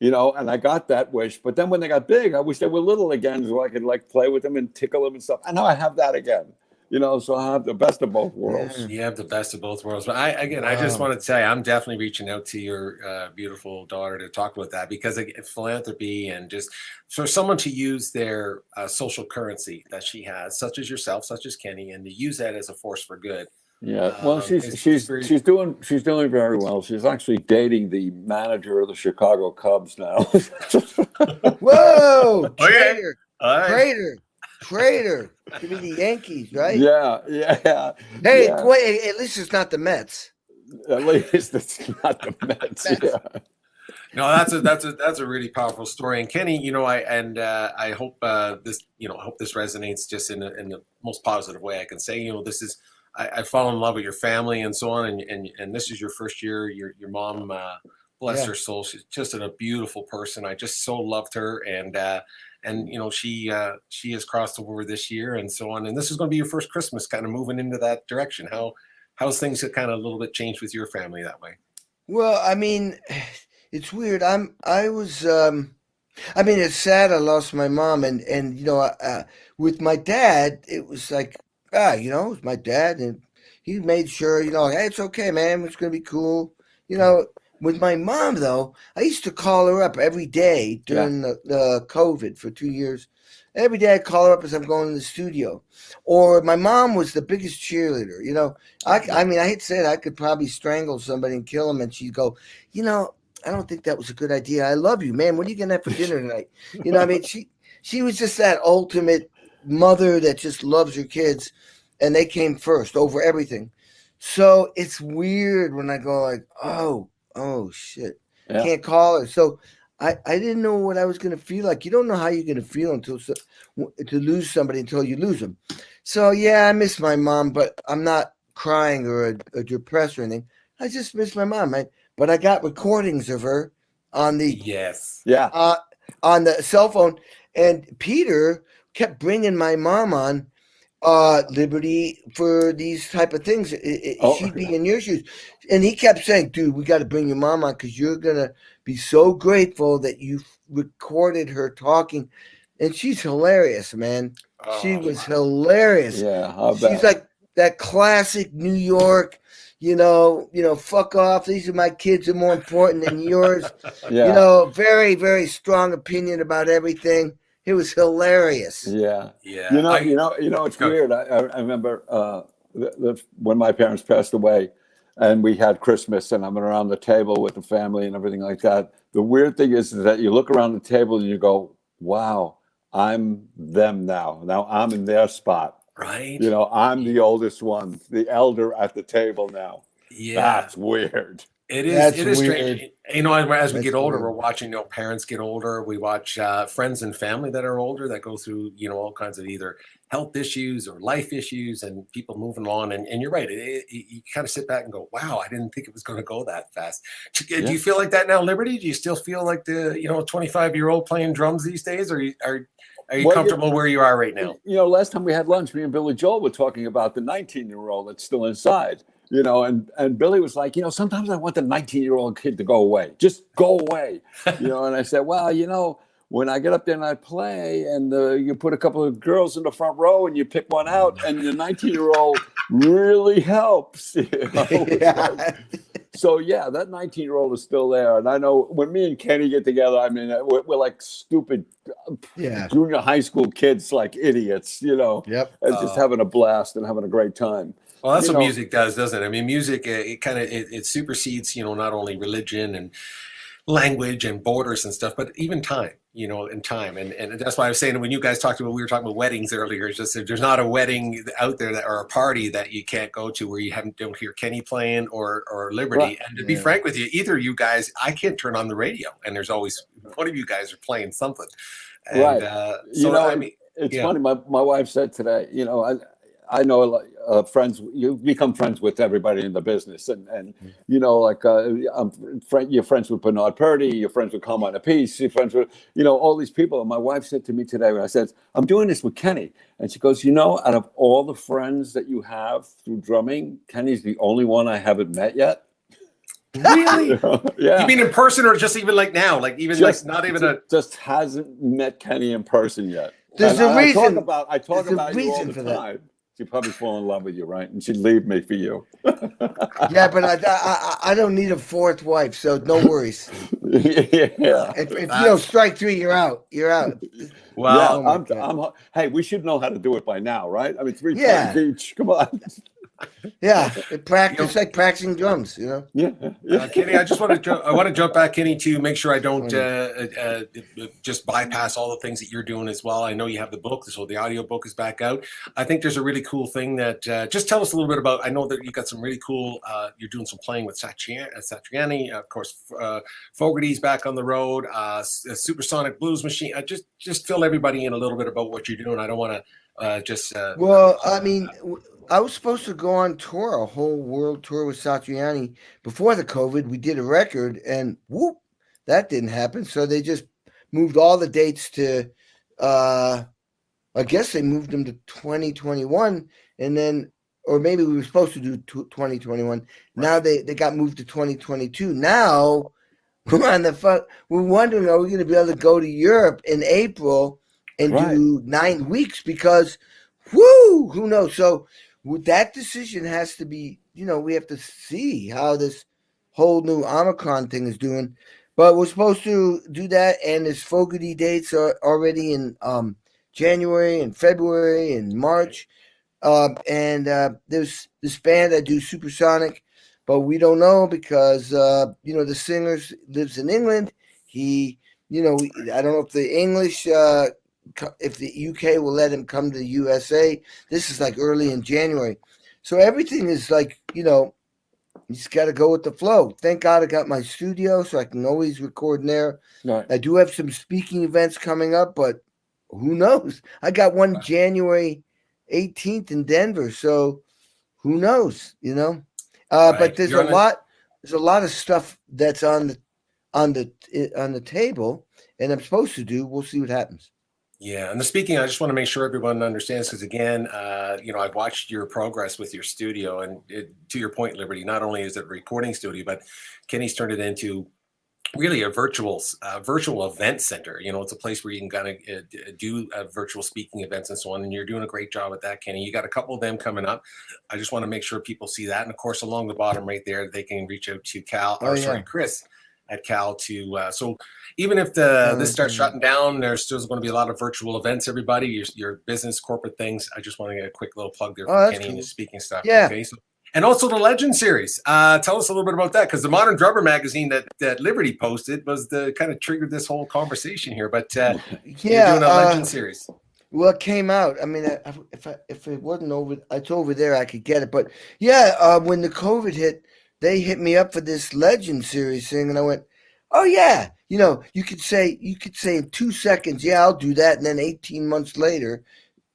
and I got that wish. But then when they got big, I wish they were little again so I could like play with them and tickle them and stuff. And now I have that again. So I have the best of both worlds. You have the best of both worlds. But I just want to say I'm definitely reaching out to your beautiful daughter to talk about that, because philanthropy and just for someone to use their social currency that she has, such as yourself, such as Kenny, and to use that as a force for good. Yeah, well, she's doing very well. She's actually dating the manager of the Chicago Cubs now. Whoa! Okay. Traitor. Could be the Yankees, right? Yeah. Hey, yeah. wait, at least it's not the Mets. At least it's not the Mets. Yeah. No, that's a really powerful story. And Kenny, I hope this resonates just in the most positive way I can say. This is I fall in love with your family and so on, and this is your first year. Your mom, bless her soul, she's just a beautiful person. I just so loved her, and she has crossed over this year and so on. And this is going to be your first Christmas, kind of moving into that direction. How's things have kind of a little bit changed with your family that way? Well, I mean, it's weird. It's sad I lost my mom, and with my dad, it was like, it was my dad, and he made sure, hey, it's okay, man, it's gonna be cool. With my mom, though, I used to call her up every day during the COVID for 2 years. Every day I'd call her up as I'm going to the studio. Or my mom was the biggest cheerleader. I hate to say it, I could probably strangle somebody and kill them, and she'd go, I don't think that was a good idea. I love you, man. What are you going to have for dinner tonight? She was just that ultimate mother that just loves her kids, and they came first over everything. So it's weird when I go like, oh shit, can't call her. So I didn't know what I was going to feel like. You don't know how you're going to feel to lose somebody until you lose them. So yeah, I miss my mom, but I'm not crying or depressed or anything. I just miss my mom, right? But I got recordings of her on the on the cell phone, and Peter kept bringing my mom on Liberty for these type of things. She'd be in your shoes, and he kept saying, dude, we got to bring your mom on because you're gonna be so grateful that you recorded her talking. And she's hilarious, man. She was hilarious. She's like that classic New York, fuck off, these are my kids are more important than yours. Very, very strong opinion about everything. It was hilarious. Yeah. It's weird. I remember when my parents passed away, and we had Christmas, and I'm around the table with the family and everything like that. The weird thing is that you look around the table and you go, "Wow, I'm them now. Now I'm in their spot." Right. You know, I'm the oldest one, the elder at the table now. Yeah. That's weird. It is. That's It is weird. strange. You know, as we That's get older, weird. we're watching. You know, parents get older. We watch friends and family that are older that go through, you know, all kinds of either health issues or life issues, and people moving on. And you're right. You kind of sit back and go, "Wow, I didn't think it was going to go that fast." Do you feel like that now, Liberty? Do you still feel like the 25-year-old playing drums these days, or are you comfortable where you are right now? You know, last time we had lunch, me and Billy Joel were talking about the 19-year-old that's still inside. You know, and Billy was like, sometimes I want the 19-year-old kid to go away. Just go away. And I said, well, when I get up there and I play and you put a couple of girls in the front row and you pick one out and the 19-year-old really helps. Yeah. So, yeah, that 19-year-old is still there. And I know when me and Kenny get together, I mean, we're like stupid junior high school kids, like idiots, and just having a blast and having a great time. Well, that's what music does, doesn't it? I mean, music, it supersedes, not only religion and language and borders and stuff, but even time, and time. And that's why I was saying when you guys we were talking about weddings earlier, it's just that there's not a wedding out there or a party that you can't go to where you don't hear Kenny playing or Liberty. Right. And to be frank with you, either of you guys, I can't turn on the radio and there's always one of you guys are playing something. And, right. It's funny. My wife said today, I know friends. You become friends with everybody in the business, and you're friends with Bernard Purdy, you're friends with 𝘄𝗵𝗲𝗏, you're friends with all these people. And my wife said to me today, when I said I'm doing this with Kenny, and she goes, out of all the friends that you have through drumming, Kenny's the only one I haven't met yet. Really? Yeah. You mean in person or just even like now? Like even just, like not even just hasn't met Kenny in person yet. There's a reason. I talk about you all the time. She'd probably fall in love with you, right? And she'd leave me for you. Yeah, but I don't need a fourth wife, so no worries. Yeah. If you don't strike three, you're out. You're out. Well, hey, we should know how to do it by now, right? I mean, 3 times each. Come on. Yeah, practice like practicing drums, Yeah. Kenny, I want to jump back, Kenny, to make sure I don't just bypass all the things that you're doing as well. I know you have the book, so the audio book is back out. I think there's a really cool thing that just tell us a little bit about. I know that you got some really cool. You're doing some playing with Satriani, of course. Fogerty's back on the road. Supersonic Blues Machine. Just fill everybody in a little bit about what you're doing. I don't want to Well, I mean, I was supposed to go on tour, a whole world tour with Satriani before the COVID. We did a record, and whoop, that didn't happen. So they just moved all the dates to, I guess they moved them to 2021, and then, or maybe we were supposed to do 2021. Now they got moved to 2022. Now we're wondering, are we going to be able to go to Europe in April and do 9 weeks? Because, who knows? So that decision has to be, we have to see how this whole new Omicron thing is doing. But we're supposed to do that, and there's Fogerty dates are already in January and February and March. And there's this band that do Supersonic, but we don't know because, the singer lives in England. He, I don't know if the English if the UK will let him come to the USA. This is like early in January. So everything is like, you just got to go with the flow. Thank God I got my studio so I can always record in there. Right. I do have some speaking events coming up, but who knows? I got one January 18th in Denver. So who knows, but there's a lot of stuff that's on the table, and I'm supposed to do. We'll see what happens. Yeah, and the speaking, I just want to make sure everyone understands, because again, I've watched your progress with your studio, and to your point, Liberty, not only is it a recording studio, but Kenny's turned it into really a virtual event center. It's a place where you can kind of do virtual speaking events and so on, and you're doing a great job at that, Kenny. You got a couple of them coming up. I just want to make sure people see that, and of course, along the bottom right there, they can reach out to Chris at Cal so even if this starts shutting down, there's still going to be a lot of virtual events. Everybody, your business, corporate things. I just want to get a quick little plug there for Kenny and his speaking stuff. Yeah. Okay, and also the Legend series. Tell us a little bit about that, because the Modern Drummer magazine that Liberty posted was the kind of triggered this whole conversation here. But you're doing a Legend series. Well, it came out. I mean, if it wasn't over, it's over there. I could get it. But yeah, when the COVID hit, they hit me up for this Legend series thing, and I went, "Oh yeah." You know, you could say in 2 seconds, "Yeah, I'll do that," and then 18 months later,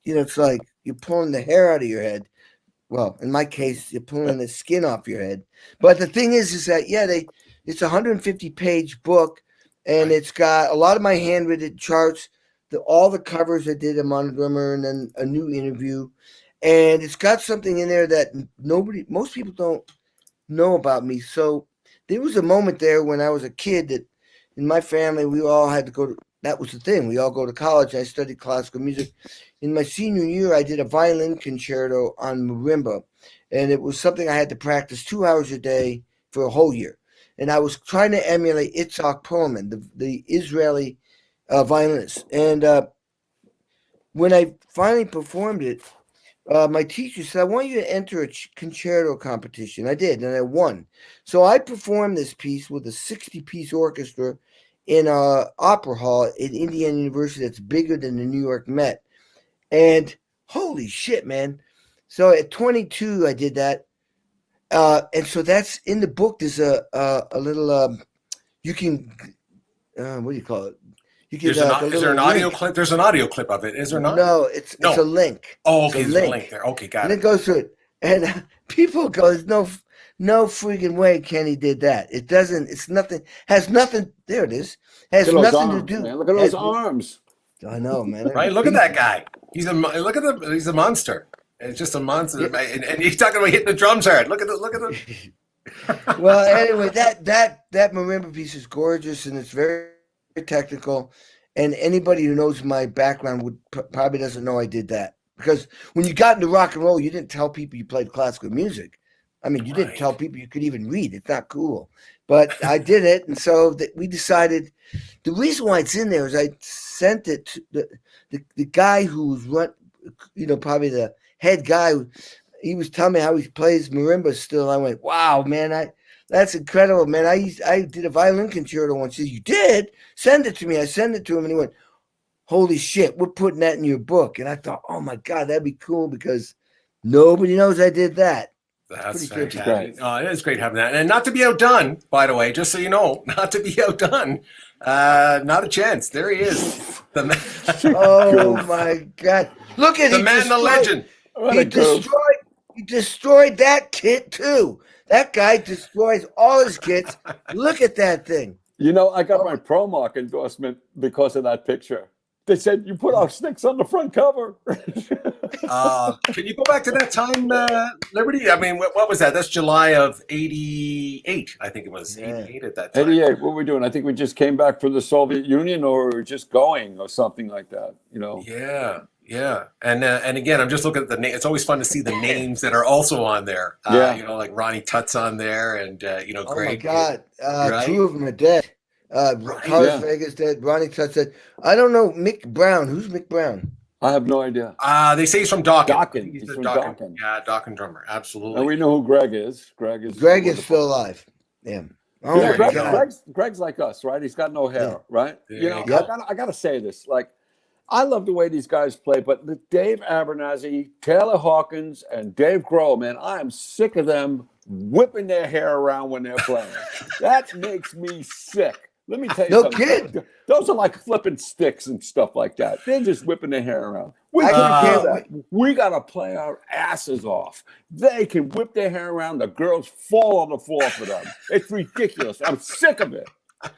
you know, it's like you're pulling the hair out of your head. Well, in my case, you're pulling the skin off your head. But the thing is that yeah, it's a 150-page book, and it's got a lot of my handwritten charts. All the covers I did among them, and then a new interview, and it's got something in there that most people don't know about me. So there was a moment there when I was a kid that in my family we all had to go to. That was the thing. We all go to college. I studied classical music. In my senior year, I did a violin concerto on marimba, and it was something I had to practice 2 hours a day for a whole year. And I was trying to emulate 𝗖𝗵𝗃𝗵, the Israeli violinist. And when I finally performed it, my teacher said, "I want you to enter a concerto competition." I did, and I won. So I performed this piece with a 60-piece orchestra in an opera hall at Indiana University that's bigger than the New York Met. And holy shit, man. So at 22, I did that. And so that's in the book. There's a little, you can, what do you call it? You can, Is there an audio clip? There's an audio clip of it. Is there not? No, it's a link. Oh, okay. It's There's a link there. Okay, got and it. it goes through it. And people go, "There's no freaking way Kenny did that. It doesn't, it's nothing, has nothing, there it is. Has Look at those nothing to arms, do. man. Look at those arms. I know, man. Right? Look at that guy. He's a monster. It's just a monster. And he's talking about hitting the drums hard. Look at the. Well, anyway, that marimba piece is gorgeous, and it's very, very technical. And anybody who knows my background would probably doesn't know I did that, because when you got into rock and roll, you didn't tell people you played classical music. I mean, you didn't tell people you could even read. It's not cool. But I did it, and so we decided. The reason why it's in there is I sent it to the guy who's probably the head guy. He was telling me how he plays marimba still. I went, "Wow, man, that's incredible, man. I did a violin concerto once." He said, "You did? Send it to me." I sent it to him, and he went, "Holy shit, we're putting that in your book." And I thought, "Oh my God, that'd be cool, because nobody knows I did that." That's fantastic. Oh, it is great having that. And not to be outdone, by the way, just so you know, not to be outdone. Not a chance. There he is. The man. Oh my God. Look at the man, the legend. He destroyed that kit too. That guy destroys all his kits. Look at that thing. You know, I got my Promark endorsement because of that picture. They said, "You put our sticks on the front cover." Can you go back to that time, Liberty? I mean, what was that? That's July of '88. I think it was 88 at that time. 88. What were we doing? I think we just came back from the Soviet Union, or we were just going, or something like that. You know. Yeah. Yeah, and again, I'm just looking at the name. It's always fun to see the names that are also on there. You know, like Ronnie Tutt's on there, and Greg. Oh my God, right? 2 of them are dead. Carlos Vega's dead. Ronnie Tutt said, "I don't know Mick Brown. Who's Mick Brown?" I have no idea. They say he's from Dawkins. Dawkins. He's from Dawkins. Yeah, Dawkins drummer. Absolutely. And we know who Greg is. Greg is still alive. Yeah. Oh yeah, my God. Greg's like us, right? He's got no hair, right? You know, I gotta say this. Like, I love the way these guys play, but the Dave Abernathy, Taylor Hawkins, and Dave Grohl, man, I am sick of them whipping their hair around when they're playing. That makes me sick. Let me tell you something. Kid. Those are like flipping sticks and stuff like that. They're just whipping their hair around. We gotta play our asses off. They can whip their hair around. The girls fall on the floor for them. It's ridiculous. I'm sick of it.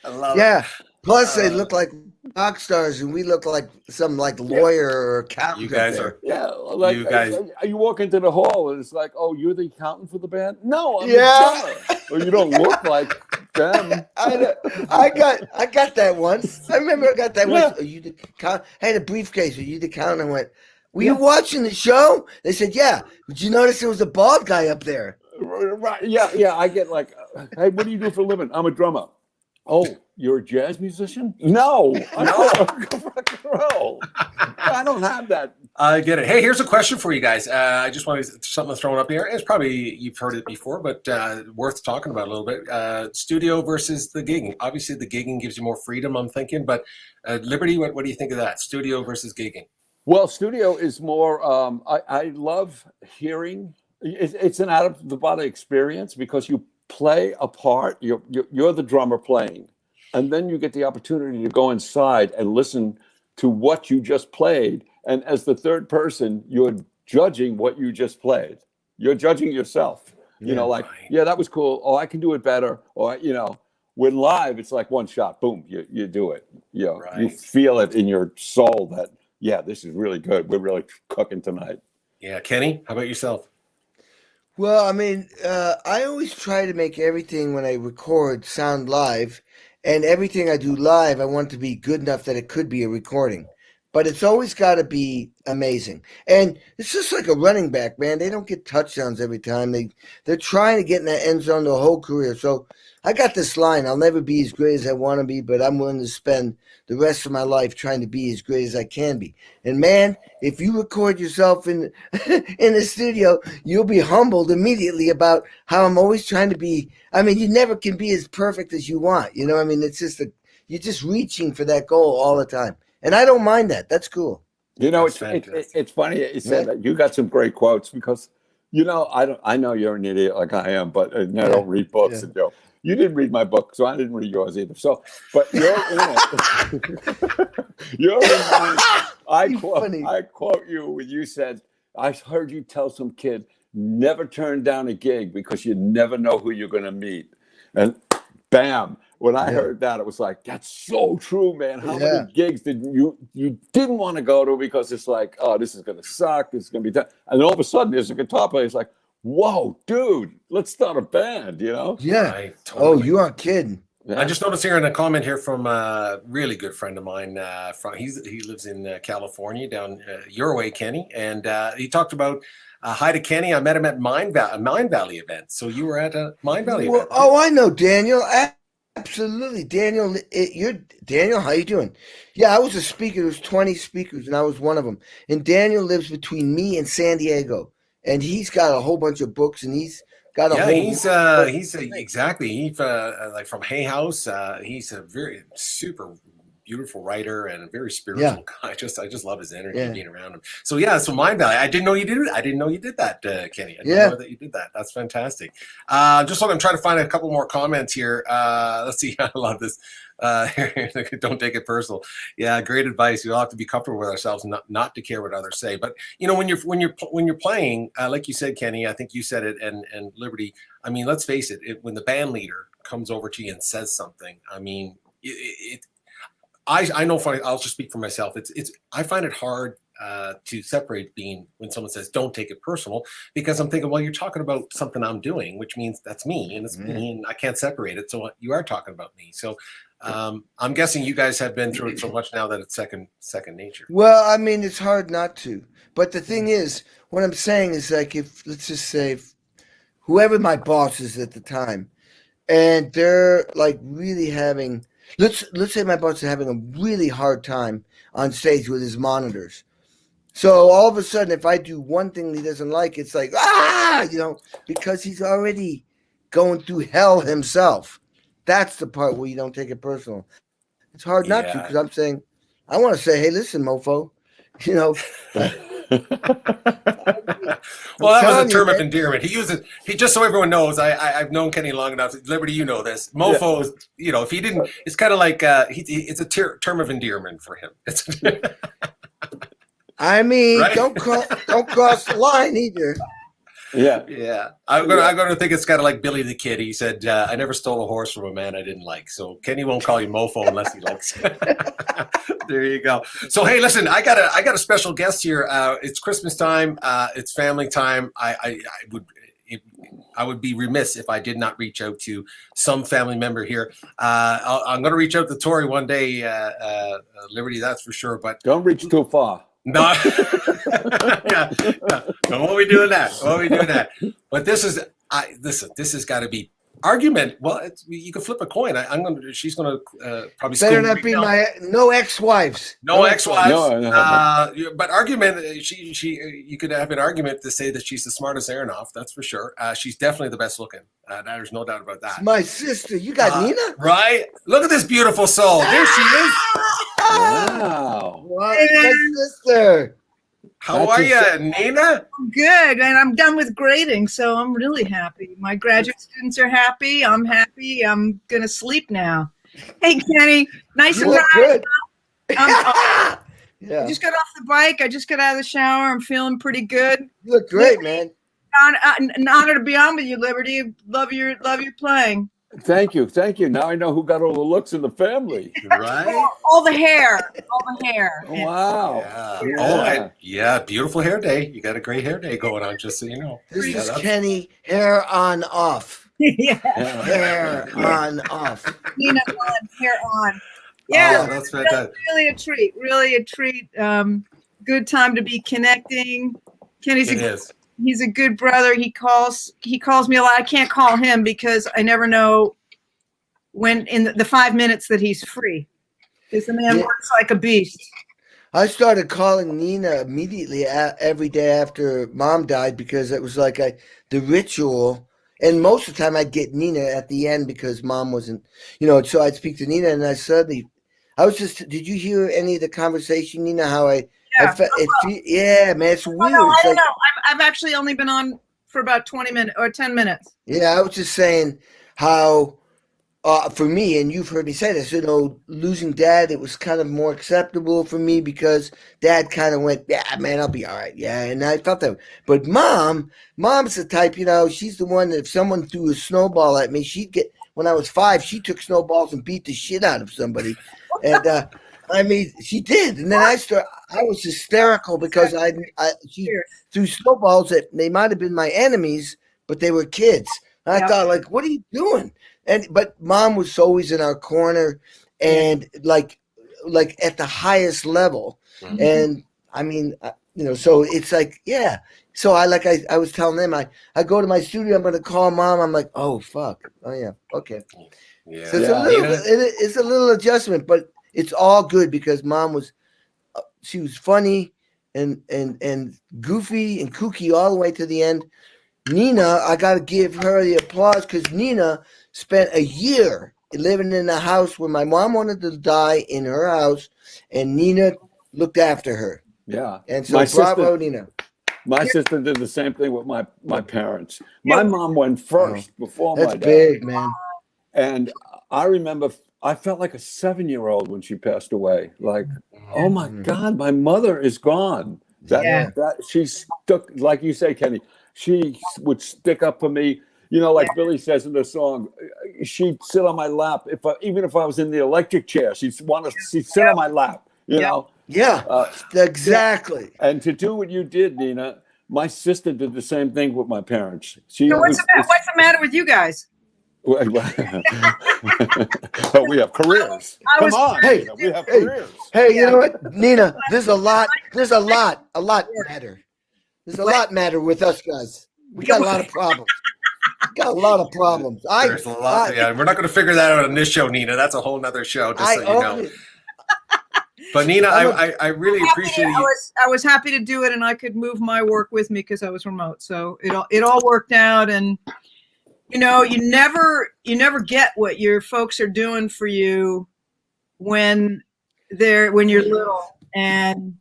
I love it. Plus, they look like rock stars, and we look like some lawyer or accountant. You guys are. Yeah, like you guys. You walk into the hall and it's like, "Oh, you're the accountant for the band?" No, I'm the drummer. Or you don't look like them. I got that once. I remember I got that once. Are you the I had a briefcase. Are you the accountant? I went, "Were you watching the show?" They said, "Yeah." Did you notice there was a bald guy up there? Right. Yeah. I get like, "Hey, what do you do for a living?" "I'm a drummer." "Oh, you're a jazz musician?" "No, I'm rock and roll." I don't have that. I get it. Hey, here's a question for you guys. I just want something thrown up here. It's probably you've heard it before, but worth talking about a little bit. Studio versus the gigging. Obviously, the gigging gives you more freedom, I'm thinking. But Liberty, what do you think of that? Studio versus gigging. Well, studio is more. I love hearing. It's an out of the body experience because you play a part. You're the drummer playing, and then you get the opportunity to go inside and listen to what you just played. And as the third person, you're judging what you just played. You're judging yourself. You know, like, yeah, that was cool. Oh, I can do it better. Or, you know, when live, it's like one shot, boom, you do it. You know, you feel it in your soul that, yeah, this is really good. We're really cooking tonight. Yeah. Kenny, how about yourself? Well, I mean, I always try to make everything when I record sound live, and everything I do live, I want to be good enough that it could be a recording. But it's always got to be amazing. And it's just like a running back, man. They don't get touchdowns every time. They're trying to get in that end zone their whole career. So I got this line, I'll never be as great as I want to be, but I'm willing to spend the rest of my life trying to be as great as I can be. And man, if you record yourself in in the studio, you'll be humbled immediately about how I'm always trying to be. I mean, you never can be as perfect as you want. You know, I mean, it's just you're just reaching for that goal all the time. And I don't mind that. That's cool. You know, it's funny you said that. You got some great quotes because, you know, I know you're an idiot like I am, but I don't read books. And you didn't read my book, so I didn't read yours either. So, but you're in it. You're in mine. I quote you when you said, I heard you tell some kid, never turn down a gig because you never know who you're going to meet. And bam. When I heard that, it was like, that's so true, man. How many gigs did you didn't want to go to because it's like, oh, this is going to suck. This is going to be done. And all of a sudden, there's a guitar player. It's like, whoa, dude, let's start a band, you know? Yeah. Oh, you aren't kidding. Yeah. I just noticed here in a comment here from a really good friend of mine. He lives in California, down your way, Kenny. And he talked about, hi to Kenny. I met him at Mind Valley event. So you were at a Mind Valley event. Oh, I know, Daniel. Absolutely. Daniel, Daniel, how you doing? Yeah, I was a speaker. There was 20 speakers, and I was one of them. And Daniel lives between me and San Diego. And he's got a whole bunch of books, and he's got a whole he's exactly. He's like from Hay House. He's a very super beautiful writer and a very spiritual guy. I just love his energy being around him. So so Mind Valley. I didn't know you did it. I didn't know you did that, Kenny. I didn't know that you did that. That's fantastic. Just looking, trying to find a couple more comments here. Let's see. I love this. Don't take it personal. Yeah, great advice. We'll have to be comfortable with ourselves, not to care what others say. But you know, when you're playing, like you said, Kenny, I think you said it, and Liberty. I mean, let's face it. When the band leader comes over to you and says something, I mean, I know. I'll just speak for myself. I find it hard to separate when someone says don't take it personal, because I'm thinking, well, you're talking about something I'm doing, which means that's me, and it's me, and I can't separate it. So you are talking about me. So I'm guessing you guys have been through it so much now that it's second nature. Well, I mean, it's hard not to. But the thing is, what I'm saying is, like, let's just say whoever my boss is at the time, and they're like really having. Let's say my boss is having a really hard time on stage with his monitors. So all of a sudden, if I do one thing he doesn't like, it's like, you know, because he's already going through hell himself. That's the part where you don't take it personal. It's hard not to, because I'm saying, I want to say, hey, listen, mofo, you know. Well, that was a term of endearment. He uses just so everyone knows. I've known Kenny long enough. Liberty, you know this. Mofo is, you know, if he didn't, it's kind of like it's a term of endearment for him. I mean, don't cross the line either. Yeah. I'm gonna think it's kind of like Billy the Kid. He said, "I never stole a horse from a man I didn't like." So Kenny won't call you mofo unless he likes it. There you go. So hey, listen, I got a special guest here. It's Christmas time. It's family time. I would be remiss if I did not reach out to some family member here. I'm going to reach out to Tori one day, Liberty, that's for sure. But don't reach too far. No, yeah. No, won't be doing that. But this has got to be argument. Well, you can flip a coin. She's gonna probably better not be no ex-wives. No ex-wives. No. But argument. You could have an argument to say that she's the smartest Aronoff. That's for sure. She's definitely the best looking. There's no doubt about that. It's my sister. You got Nina, right? Look at this beautiful soul. There she is. Wow. Wow. What? My sister. How That's are a you, Nina? I'm good, and I'm done with grading, so I'm really happy. My graduate students are happy. I'm happy. I'm gonna sleep now. Hey, Kenny, nice You and look bright. good. I Yeah. just got off the bike. I just got out of the shower. I'm feeling pretty good. You look great, man. An honor to be on with you, Liberty. Love your playing. Thank you. Thank you. Now I know who got all the looks in the family. Right? All the hair. All the hair. Wow. Yeah. Yeah. Oh, yeah. Beautiful hair day. You got a great hair day going on, just so you know. This Yeah, is that's- Kenny, hair on off. Yeah. Yeah. Hair on off. Nina on, hair on. Oh, Yeah, that's fantastic. really a treat. Really a treat. Good time to be connecting. Kenny's It is. he's a good brother. He calls me a lot. I can't call him because I never know when in the 5 minutes that he's free. Because the man Yeah. works like a beast. I started calling Nina immediately every day after Mom died because it was like the ritual. And most of the time I'd get Nina at the end because Mom wasn't, so I'd speak to Nina and did you hear any of the conversation, Nina, how yeah, man, it's weird. Oh, no, I It's don't like, know. I've actually only been on for about 20 minutes or 10 minutes. yeah, I was just saying how, for me, and you've heard me say this, losing Dad, it was kind of more acceptable for me because Dad kind of went, yeah, man, I'll be all right. Yeah, and I felt that. But Mom's the type, she's the one that if someone threw a snowball at me, when I was 5, she took snowballs and beat the shit out of somebody. And, she did. And then I was hysterical because she threw snowballs that they might have been my enemies, but they were kids. And I thought, like, what are you doing? But Mom was always in our corner and like at the highest level. Mhm. And so it's like, yeah. So I was telling them, I go to my studio, I'm going to call Mom. I'm like, oh, fuck. Oh, yeah. Okay. Yeah. So Nina? it's a little adjustment, but it's all good because Mom she was funny and goofy and kooky all the way to the end. Nina, I got to give her the applause because Nina spent a year living in a house where my mom wanted to die in her house, and Nina looked after her. Yeah. And so bravo, Nina. My sister did the same thing with my parents. My mom went first before my That's dad. big, man. And I remember I felt like a 7-year-old when she passed away. Like, oh my God, my mother is gone. That she stuck, like you say, Kenny, she would stick up for me. Like Billy says in the song, she'd sit on my lap. Even if I was in the electric chair, she'd sit on my lap, know? Yeah, exactly. And to do what you did, Nina, my sister did the same thing with my parents. So what's the matter with you guys? But we have careers. Come on, Hey, Nina, we have careers. Hey, you know what, Nina? There's a lot matter. There's a lot matter with us guys. We got a lot of problems. There's a lot. We're not going to figure that out on this show, Nina. That's a whole nother show, just so you know. But Nina, I really appreciate you. I was happy to do it, and I could move my work with me because I was remote. So it all worked out, and you never get what your folks are doing for you when you're little. And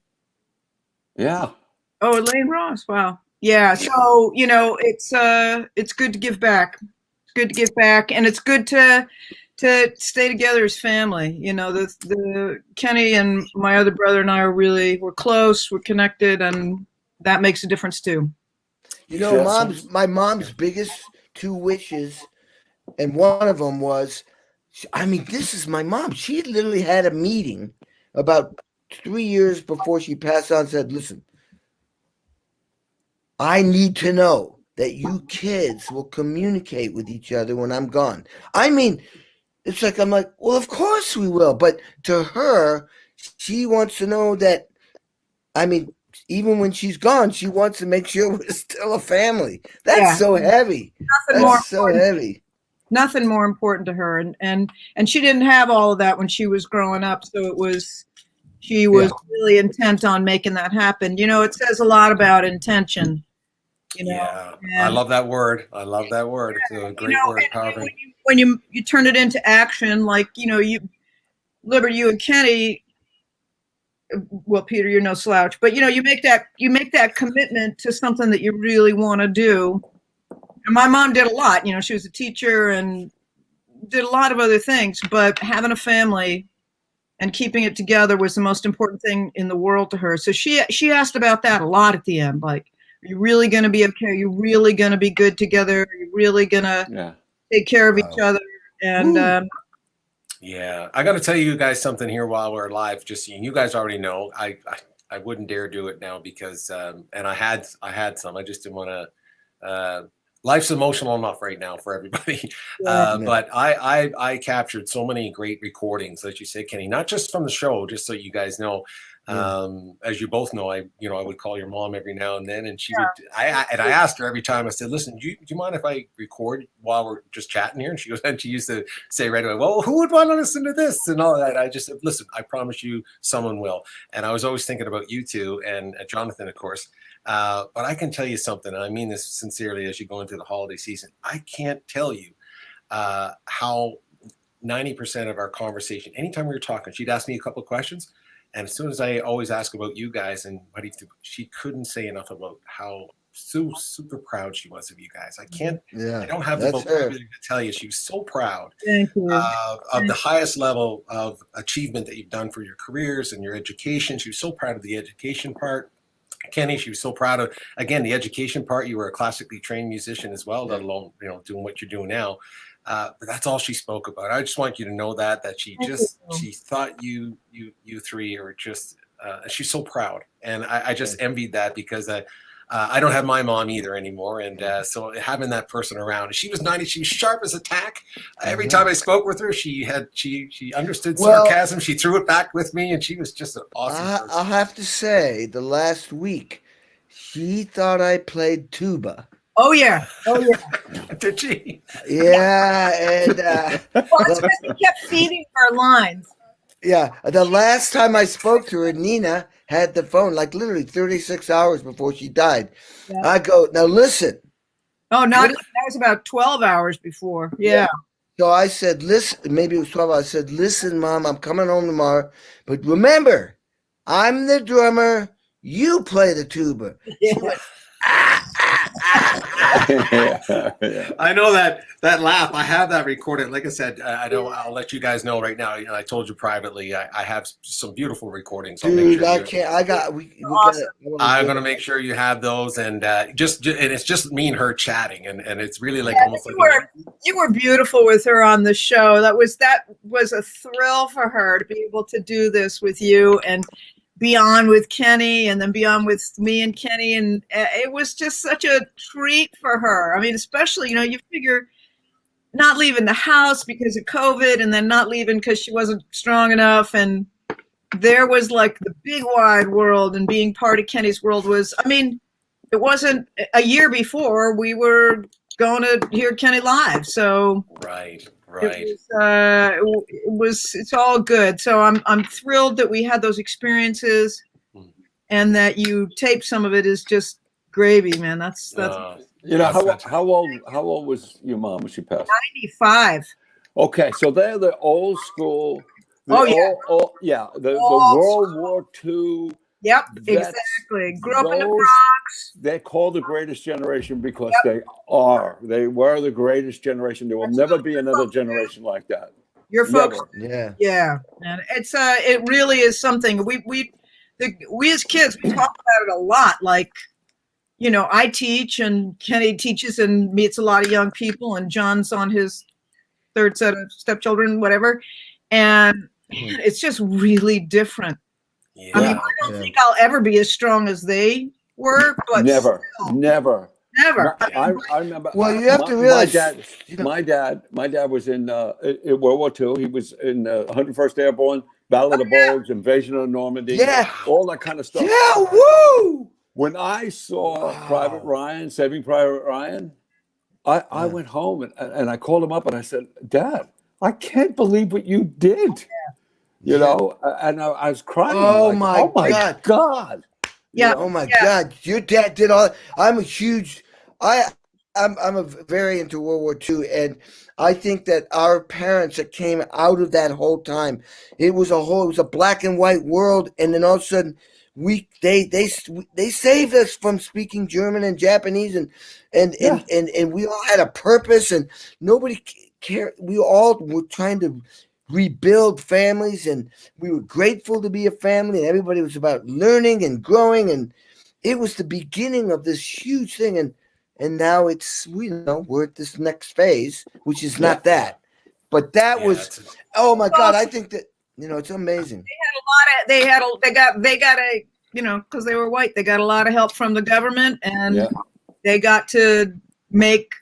Elaine Ross, wow, yeah. So it's good to give back. It's good to give back, and it's good to stay together as family. The Kenny and my other brother and I we're close, we're connected, and that makes a difference too. My mom's biggest 2 wishes, and one of them was, this is my mom. She literally had a meeting about 3 years before she passed on, said, listen, I need to know that you kids will communicate with each other when I'm gone. It's like, I'm like, well, of course we will. But to her, she wants to know that, even when she's gone, she wants to make sure we're still a family. That's so heavy. Heavy. Nothing more important to her. And she didn't have all of that when she was growing up. So she was really intent on making that happen. It says a lot about intention. I love that word. It's a great word, powerful. When you turn it into action, like Liberty, you and Kenny, well, Peter, you're no slouch, but you know, you make that commitment to something that you really want to do. And my mom did a lot, you know, she was a teacher and did a lot of other things, but having a family and keeping it together was the most important thing in the world to her. So she asked about that a lot at the end. Like, are you really going to be okay? Are you really going to be good together? Are you really going to take care of each other? And yeah, I got to tell you guys something here while we're live. Just you guys already know, I wouldn't dare do it now because, and I had some. I just didn't want to. Life's emotional enough right now for everybody. But I captured so many great recordings, as you say, Kenny, not just from the show, just so you guys know. As you both know, I would call your mom every now and then, and she would. I asked her every time. I said, "Listen, do you mind if I record while we're just chatting here?" And she goes, and she used to say right away, "Well, who would want to listen to this?" and all that. I just said, "Listen, I promise you, someone will." And I was always thinking about you two and Jonathan, of course. But I can tell you something, and I mean this sincerely. As you go into the holiday season, I can't tell you how 90% of our conversation, anytime we were talking, she'd ask me a couple of questions. And as soon as I always ask about you guys and what do you do, she couldn't say enough about how super proud she was of you guys. I can't, I don't have the vocabulary to tell you. She was so proud of the highest level of achievement that you've done for your careers and your education. She was so proud of the education part. Kenny, she was so proud of, again, the education part. You were a classically trained musician as well, let alone, doing what you're doing now. But that's all she spoke about. I just want you to know that she thought you three are just, she's so proud. And I just envied that because I don't have my mom either anymore. And so having that person around, she was 90, she was sharp as a tack. Every time I spoke with her, she understood sarcasm. She threw it back with me, and she was just an awesome person. I'll have to say, the last week, she thought I played tuba. Oh yeah. Did she? Yeah, and well, it's because he kept feeding her lines. Yeah, the last time I spoke to her, Nina had the phone, like literally 36 hours before she died. Yeah. I go, now listen. Oh, no, that was about 12 hours before. Yeah. So I said, listen, maybe it was 12 hours. I said, listen, Mom, I'm coming home tomorrow. But remember, I'm the drummer. You play the tuba. She went, I know that laugh. I have that recorded. Like I said, I'll let you guys know right now. I told you privately. I have some beautiful recordings. Dude, I'm going to make sure you have those, and and it's just me and her chatting, and it's really like almost you were beautiful with her on the show. That was a thrill for her to be able to do this with you and be on with Kenny and then be on with me and Kenny. And it was just such a treat for her. I mean, especially, you figure not leaving the house because of COVID and then not leaving because she wasn't strong enough. And there was like the big wide world, and being part of Kenny's world was, I mean, it wasn't a year before we were going to hear Kenny live. So right. It's all good. So I'm thrilled that we had those experiences, and that you taped some of it is just gravy, man. That's how old was your mom when she passed? 95. Okay, so they're the old school. The World War II. Yep, exactly. Grew up in the Bronx. They're called the greatest generation because they were the greatest generation. There will never be another generation like that. Your folks, yeah. And it's it really is something. We as kids, we talk about it a lot. Like, I teach, and Kenny teaches and meets a lot of young people, and John's on his third set of stepchildren, whatever, and it's just really different. Yeah. I mean, I don't think I'll ever be as strong as they were, but never. I remember. Well, you have to realize my dad was in World War II. He was in 101st Airborne, Battle of the Bulge, Invasion of Normandy, all that kind of stuff. Yeah, woo! When I saw Private Ryan, Saving Private Ryan, I went home and I called him up and I said, Dad, I can't believe what you did. And I was crying. Oh my God. Yeah. Oh my God. Your dad did all. I'm a huge. I'm very into World War II, and I think that our parents that came out of that whole time, it was a black and white world, and then all of a sudden they saved us from speaking German and Japanese, and we all had a purpose, and nobody cared. We all were trying to rebuild families, and we were grateful to be a family, and everybody was about learning and growing, and it was the beginning of this huge thing, and now we're at this next phase, which is not that, but that was oh my God, I think that it's amazing. They got a because they were white, they got a lot of help from the government, and they got to make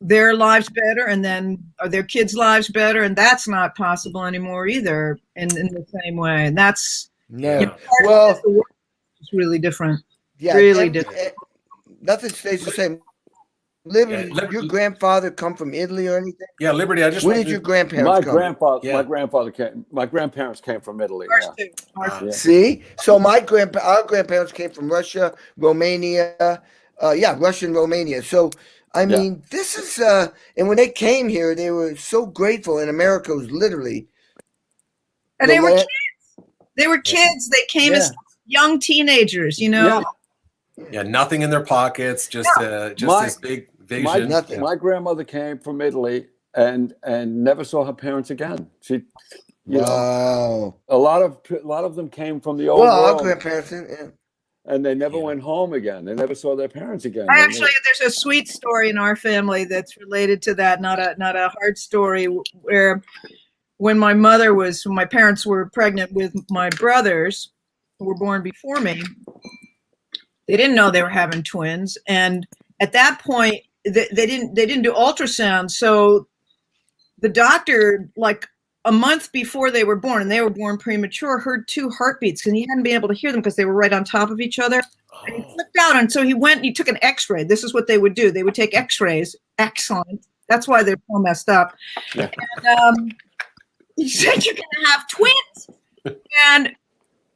their lives better, and then their kids' lives better, and that's not possible anymore either in the same way, and that's well, it's really different. Yeah, really different. Nothing stays the same. Liberty, your grandfather come from Italy or anything? Yeah, Liberty. Where did your grandparents come? My grandparents came from Italy. See, so our grandparents came from Russia, Romania, Russia and Romania. So I mean, this is and when they came here, they were so grateful. And America was literally, and they were kids. They were kids. They came as young teenagers. Yeah, nothing in their pockets, just this big vision. My grandmother came from Italy and never saw her parents again. She, a lot of them came from the old world. Our grandparents, and they never went home again. They never saw their parents again. Actually, there's a sweet story in our family that's related to that. Not a hard story. Where when my parents were pregnant with my brothers, who were born before me. They didn't know they were having twins, and at that point, they didn't do ultrasound. So the doctor, like a month before they were born, and they were born premature, heard two heartbeats, and he hadn't been able to hear them because they were right on top of each other. And he flipped out, and so he went and he took an X-ray. This is what they would do. They would take X-rays. Excellent. That's why they're so messed up. Yeah. And he said, "You're going to have twins," and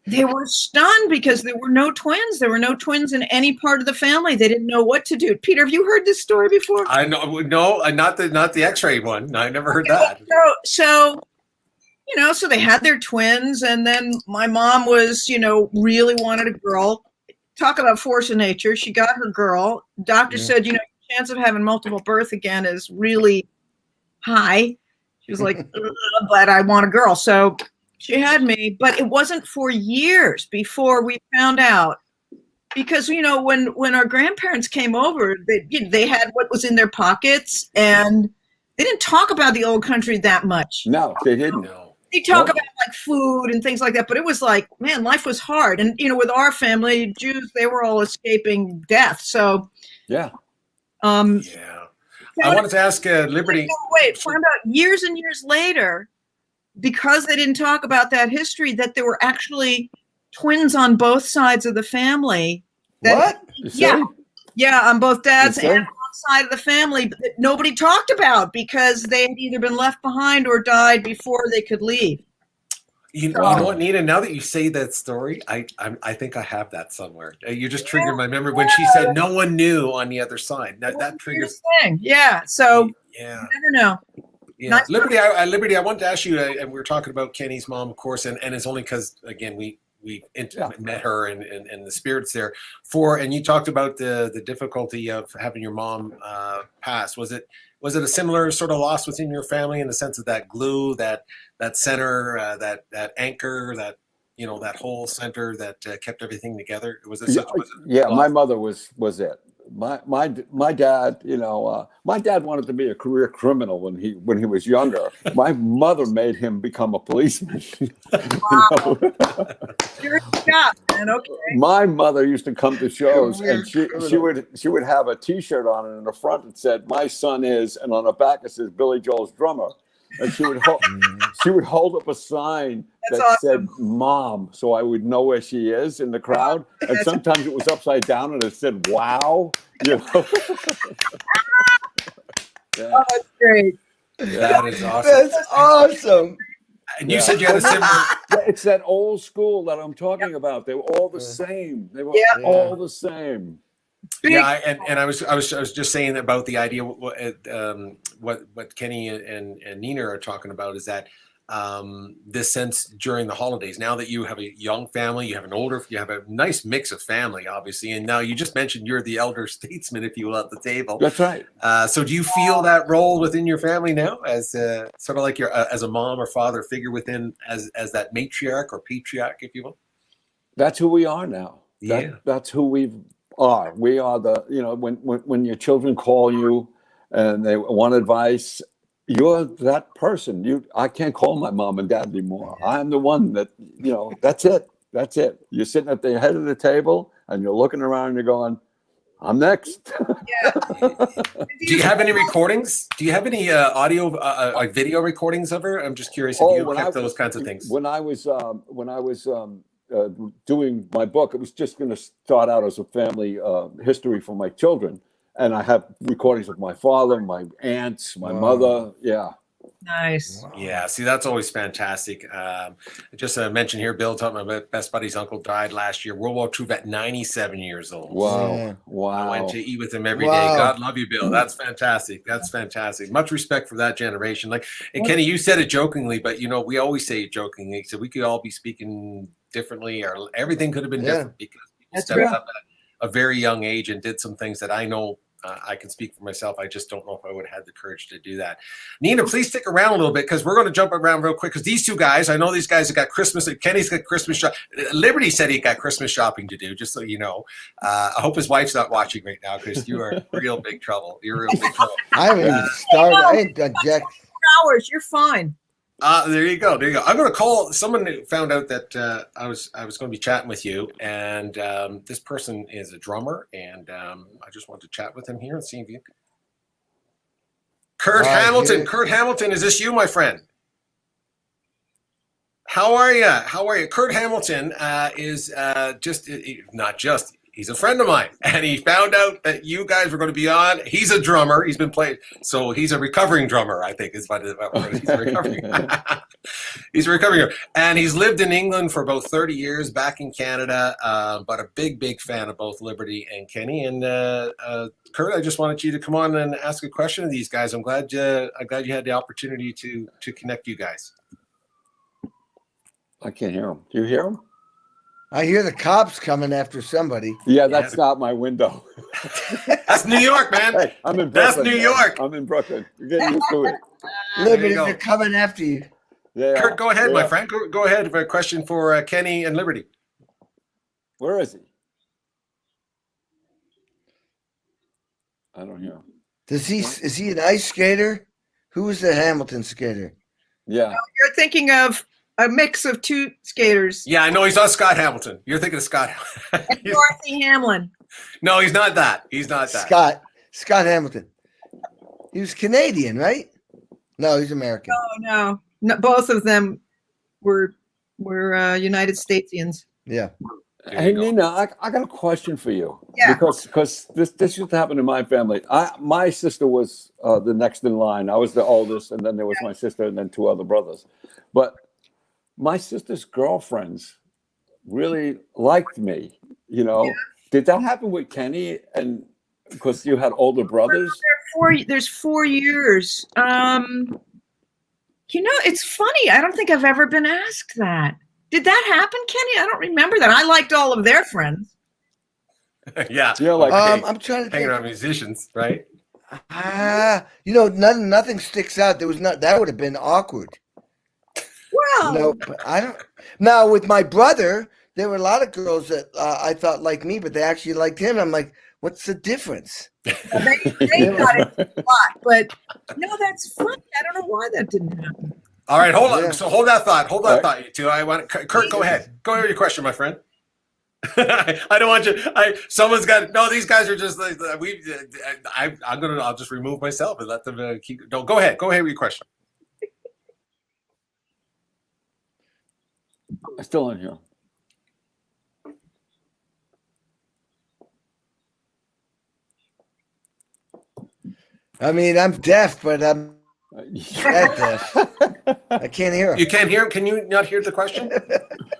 they were stunned because there were no twins. There were no twins in any part of the family. They didn't know what to do. Peter, have you heard this story before? I know, no, not the X-ray one. I never heard that. So they had their twins, and then my mom was, really wanted a girl. Talk about force of nature. She got her girl. Doctor said, the chance of having multiple birth again is really high. She was like, but I want a girl. So she had me, but it wasn't for years before we found out, because when our grandparents came over, they had what was in their pockets, and they didn't talk about the old country that much. No, they didn't. They talk about like food and things like that, but it was like, man, life was hard, and with our family, Jews, they were all escaping death. So I wanted to ask Liberty. Found out years and years later, because they didn't talk about that history, that there were actually twins on both sides of the family. What? Yeah, on both dads and one side of the family that nobody talked about because they had either been left behind or died before they could leave. You know what, Nina? Now that you say that story, I think I have that somewhere. You just triggered my memory when she said no one knew on the other side. That triggers. Yeah. So you never know. Yeah, nice. Liberty, I wanted to ask you, and we were talking about Kenny's mom, of course, and it's only because, again, we met her and the spirits there. And you talked about the difficulty of having your mom pass. Was it a similar sort of loss within your family in the sense of that glue, that center, that anchor, that whole center that kept everything together? Was it? My mother was it. My dad, my dad wanted to be a career criminal when he was younger. My mother made him become a policeman. Wow. You're a cop, man. Okay. My mother used to come to shows, and she would have a T-shirt on, and in the front it said, "My son is," and on the back it says, "Billy Joel's drummer." And she would hold up a sign that said "Mom," so I would know where she is in the crowd. And sometimes it was upside down and it said "Wow." Oh, that's great. That is awesome. That's awesome. And you said you had a similar. It's that old school that I'm talking about. They were all the same. They were all the same. Yeah, and I was just saying about the idea what Kenny and Nina are talking about is that this sense during the holidays. Now that you have a young family, you have a nice mix of family, obviously, and now you just mentioned you're the elder statesman, if you will, at the table. That's right. So do you feel that role within your family now, as sort of like your as a mom or father figure within as that matriarch or patriarch, if you will? That's who we are now. That's who we are. We are the, when your children call you and they want advice, you're that person. I can't call my mom and dad anymore. I'm the one that, that's it. That's it. You're sitting at the head of the table and you're looking around and you're going, I'm next. Yeah. Do you have any recordings? Do you have any audio, like video recordings of her? I'm just curious if you kept those kinds of things. When I was doing my book, it was just going to start out as a family history for my children, and I have recordings of my father, my aunts, my mother. Yeah. Nice. Yeah, see, that's always fantastic. Just mention here, Bill told me my best buddy's uncle died last year, World War II vet, 97 years old. Wow. So Wow. I went to eat with him every day. God love you, Bill. That's fantastic. That's fantastic. Much respect for that generation. Like, and Kenny, you said it jokingly, but we always say it jokingly. So we could all be speaking differently, or everything could have been different because people stepped up at a very young age and did some things that I know. I can speak for myself. I just don't know if I would have had the courage to do that. Nina, please stick around a little bit because we're going to jump around real quick because these two guys, I know these guys have got Christmas. Kenny's got Christmas shop. Liberty said he got Christmas shopping to do, just so you know. I hope his wife's not watching right now because you are in real big trouble. You're in real big trouble. I haven't even started. I ain't done jack. Hours, you're fine. There you go. There you go. I'm going to call someone who found out that I was going to be chatting with you, and this person is a drummer, and I just want to chat with him here and see if you. Kurt Hamilton. Kurt Hamilton, is this you, my friend? How are you? How are you? Kurt Hamilton is he's a friend of mine, and he found out that you guys were going to be on. He's a drummer. He's been playing, so he's a recovering drummer, I think is what he's a recovering. He's a recovering, and he's lived in England for about 30 years, back in Canada, but a big fan of both Liberty and Kenny. And Kurt, I just wanted you to come on and ask a question of these guys. I'm glad you had the opportunity to connect you guys. I can't hear him. Do you hear him? I hear the cops coming after somebody. Yeah, that's not my window. That's New York, man. Hey, I'm in Brooklyn. That's New York. I'm in Brooklyn. You're getting used to it. Liberty, they're coming after you. Kurt, go ahead, my friend. Go ahead with a question for Kenny and Liberty. Where is he? I don't hear him. Is he an ice skater? Who is the Hamilton skater? Yeah. No, you're thinking of a mix of two skaters. Yeah, I know he's not Scott Hamilton. You're thinking of Scott. Dorothy Hamlin. No, he's not that. He's not that. Scott Hamilton. He was Canadian, right? No, he's American. No, both of them were United Statesians. Yeah. Hey, Nina, I got a question for you. Yeah. Because this used to happen in my family. My sister was the next in line. I was the oldest, and then there was my sister, and then two other brothers. But my sister's girlfriends really liked me. Did that happen with Kenny? And because you had older brothers? There's 4 years. It's funny. I don't think I've ever been asked that. Did that happen, Kenny? I don't remember that. I liked all of their friends. Yeah. I'm trying to hanging think. around musicians, right? Nothing sticks out. That would have been awkward. Well, No, but I don't. Now with my brother, there were a lot of girls that I thought liked me, but they actually liked him. I'm like, what's the difference? they got it a lot, but no, that's funny. I don't know why that didn't happen. All right, hold on. Yeah. So hold that thought. Hold that thought, you two. Kurt, go ahead. Go ahead with your question, my friend. I don't want you. Someone's got. No, these guys are just like I'll just remove myself and let them keep. No, go ahead. Go ahead with your question. I still don't hear him. I mean, I'm deaf, but I'm that deaf. I can't hear him. You can't hear him? Can you not hear the question?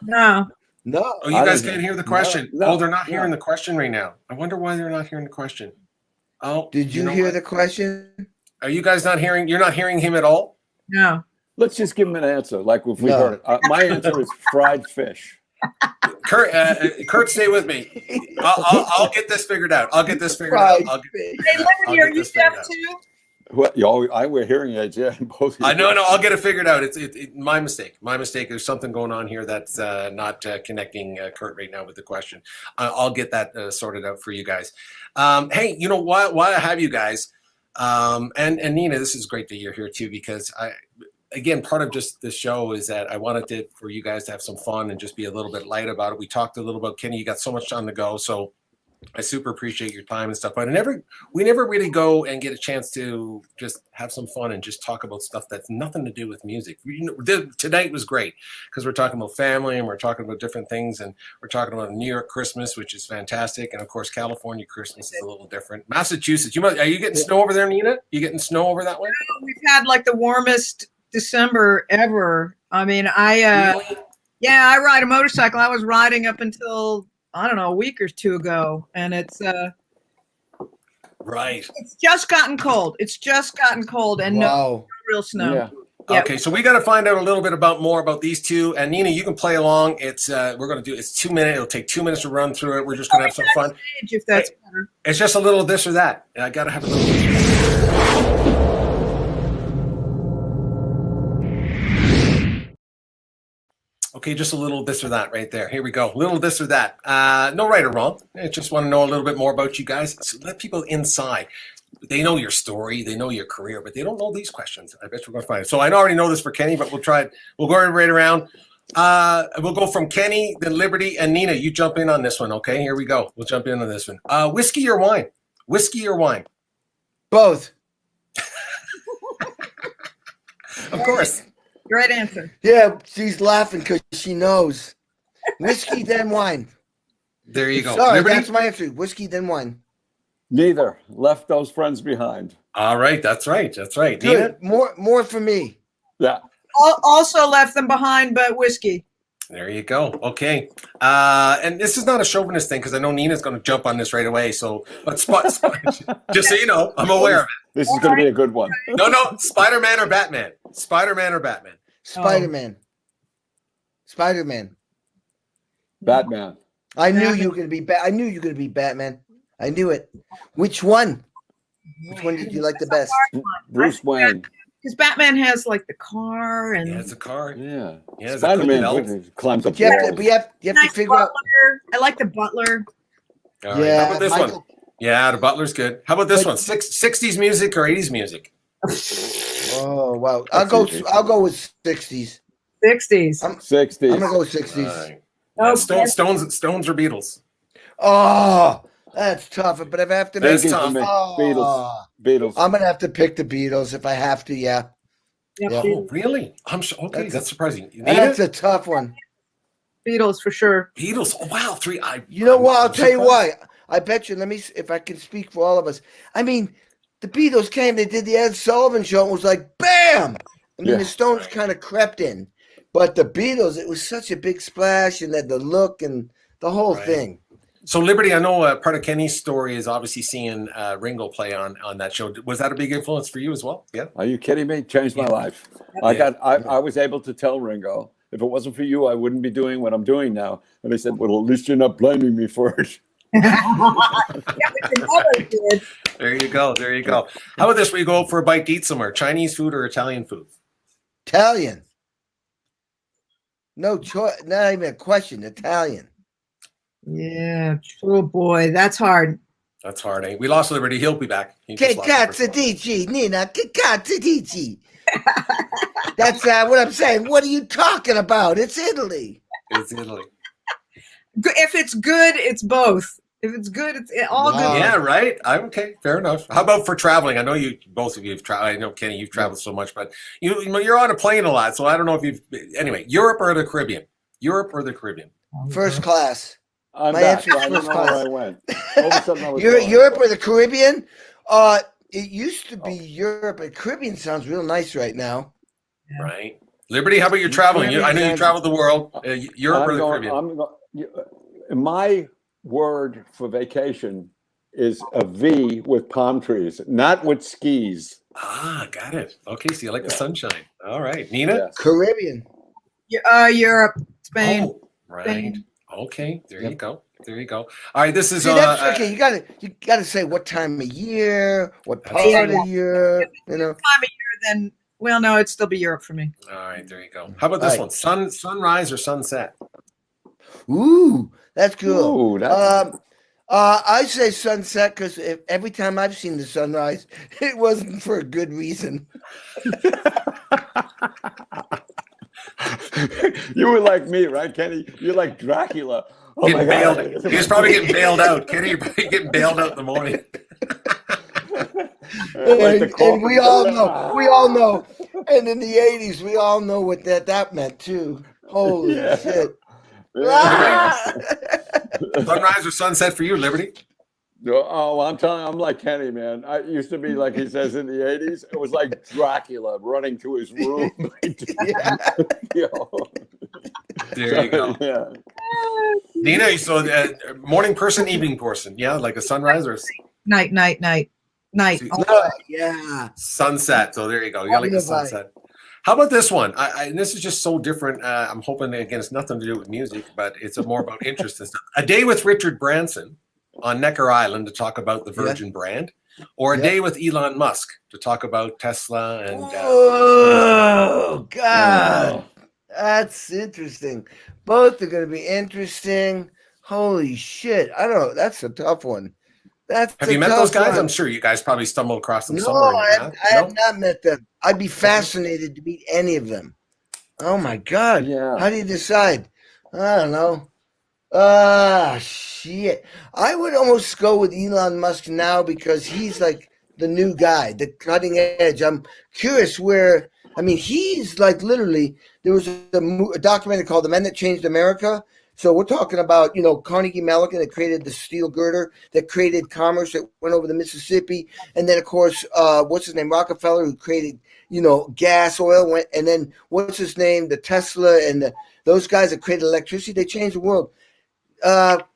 No. No. Oh, you I guys didn't can't hear the no, question. no, Oh, they're not no. hearing the question right now. I wonder why they're not hearing the question. Oh, Did you know hear what? the question? Are you guys not hearing? You're not hearing him at all? No. Let's just give him an answer, like if we No. heard it. My answer is fried fish. Kurt, stay with me. I'll get this figured out. I'll get this figured Fried out. fish. Hey, I'll Liberty, are get you this figured deaf out. too? We're hearing aids, yeah. Both. I know, no, I'll get it figured out. It's my mistake. My mistake. There's something going on here that's not connecting Kurt right now with the question. I'll get that sorted out for you guys. Hey, you know why I have you guys, and Nina, this is great that you're here too, because again, part of just the show is that I wanted for you guys to have some fun and just be a little bit light about it. We talked a little about Kenny. You got so much on the go, so I super appreciate your time and stuff. But we never really go and get a chance to just have some fun and just talk about stuff that's nothing to do with music. Tonight was great because we're talking about family and we're talking about different things, and we're talking about New York Christmas, which is fantastic, and of course California Christmas is a little different. Massachusetts, are you getting snow over there, Nina? You getting snow over that way? We've had like the warmest December ever. I mean, Really? yeah, I ride a motorcycle. I was riding up until, I don't know, a week or two ago, and it's Right. it's just gotten cold. It's just gotten cold, and no Wow. real snow. Yeah. Yeah. Okay, so we got to find out a little bit more about these two. And Nina, you can play along. It's it's 2 minutes. It'll take 2 minutes to run through it. We're just gonna have some fun. If that's better. It's just a little this or that. And I gotta have a little. Okay, just a little this or that right there. Here we go. Little this or that. No right or wrong. I just want to know a little bit more about you guys. So let people inside. They know your story, they know your career, but they don't know these questions. I bet we're going to find it. So I already know this for Kenny, but we'll try it. We'll go right around. We'll go from Kenny, then Liberty, and Nina. You jump in on this one, okay? Here we go. We'll jump in on this one. Whiskey or wine? Whiskey or wine? Both. Of course. Great answer. Yeah, she's laughing because she knows. Whiskey, then wine. There you go. Sorry, Liberty? that's my answer. Whiskey, then wine. Neither. Left those friends behind. All right, that's right. That's right. Good. Nina? More for me. Yeah. Also left them behind, but whiskey. There you go. Okay. And this is not a chauvinist thing because I know Nina's going to jump on this right away. So, but just so you know, I'm aware of it. This is going to be a good one. No, Spider-Man or Batman? Spider-Man or Batman? Spider-Man. Spider-Man. Batman. I knew you were gonna be I knew you were gonna be Batman. I knew it. Which one? Which one did you like the best? Bruce Wayne. Because Batman has like the car and Yeah, it's a car. Yeah. Yeah, it's a cool Spider-Man belt. climbs up But you have to, walls. but you have to nice figure out. butler. I like the butler. All right. Yeah, How about this Michael- one? Yeah, the Butler's good. How about this But- one? 60s music or 80s music? Oh wow! I'll easy. go with 60s. 60s. I'm 60s. gonna go with 60s. All right. Oh, Stones or Beatles? Oh, that's tough. But if I have to That's make Biggie for tough. me. Oh. Beatles. Beatles. I'm gonna have to pick the Beatles if I have to. Yeah, Yep, Yeah. Oh, really? I'm sure. Okay, That's- that's surprising. Nina? that's a tough one. Beatles for sure. Beatles. Oh, wow. You know what? I'll I'm tell you surprised. why. I bet you. Let me, if I can speak for all of us. I mean, the Beatles came. They did the Ed Sullivan Show. And it was like, bam. I mean, Yeah. the Stones kind of crept in, but the Beatles, it was such a big splash, and the look and the whole Right. thing. So, Liberty, I know part of Kenny's story is obviously seeing Ringo play on that show. Was that a big influence for you as well? Yeah. Are you kidding me? Changed my life. I was able to tell Ringo, if it wasn't for you, I wouldn't be doing what I'm doing now. And they said, well, at least you're not blaming me for it. There you go. There you go. How about this? We go out for a bite to eat somewhere. Chinese food or Italian food? Italian. No choice. Not even a question. Italian. Yeah. Oh boy, that's hard. That's hard, eh? We lost Liberty. He'll be back. He Che just lost the first one. cazzo Nina? Che cazzo dici? That's what I'm saying. What are you talking about? It's Italy. It's Italy. If it's good, it's both. If it's good, it's all Wow. good. Yeah, right. I'm okay. Fair enough. How about for traveling? I know both of you have traveled. I know Kenny, you've traveled so much, but you're on a plane a lot, so I don't know if you've. Anyway, Europe or the Caribbean? Europe or the Caribbean? First class. I'm My back. answer is I don't first know where class. I went. All of a sudden I was Europe, gone. Europe or the Caribbean? It used to be Europe, but Caribbean sounds real nice right now. Yeah. Right. Liberty, how about your traveling? I know you traveled the world. Europe or the Caribbean? My word for vacation is a V with palm trees, not with skis. Ah, got it. Okay, so you like the sunshine. All right. Nina? Yes. Caribbean. Europe, Spain. Oh, right. Spain. Okay, there you go. There you go. All right, this is See, that's okay. You gotta say what time of year, what part of the year, you know. Time of year, then well, no, it'd still be Europe for me. All right, there you go. How about this one? Sunrise or sunset? Ooh, that's cool. Ooh, that's I say sunset because every time I've seen the sunrise, it wasn't for a good reason. You were like me, right, Kenny? You're like Dracula. Oh my God. He was probably getting bailed out. Kenny, you're probably getting bailed out in the morning. And we all know. And in the 80s, we all know what that meant too. Holy shit. Yeah. Sunrise or sunset for you, Liberty? Oh, I'm like Kenny, man. I used to be like he says in the 80s. It was like Dracula running to his room. There you go. Yeah. Nina, so morning person, evening person. Yeah, like a sunrise or Night. Yeah. Sunset. So there you go. You got like a sunset. How about this one? And this is just so different. I'm hoping, again, it's nothing to do with music, but it's more about interest and stuff. A day with Richard Branson on Necker Island to talk about the Virgin brand, or a day with Elon Musk to talk about Tesla and. Oh God, that's interesting. Both are going to be interesting. Holy shit! I don't know. That's a tough one. Have you met those guys? I'm sure you guys probably stumbled across them somewhere. I have not met them. I'd be fascinated to meet any of them. Oh my God! Yeah. How do you decide? I don't know. Shit. I would almost go with Elon Musk now because he's like the new guy, the cutting edge. I'm curious he's like literally, there was a documentary called The Men That Changed America. So we're talking about, Carnegie Mellon that created the steel girder, that created commerce that went over the Mississippi. And then, of course, what's his name? Rockefeller, who created, gas, oil. And then what's his name? The Tesla and those guys that created electricity, they changed the world. Elon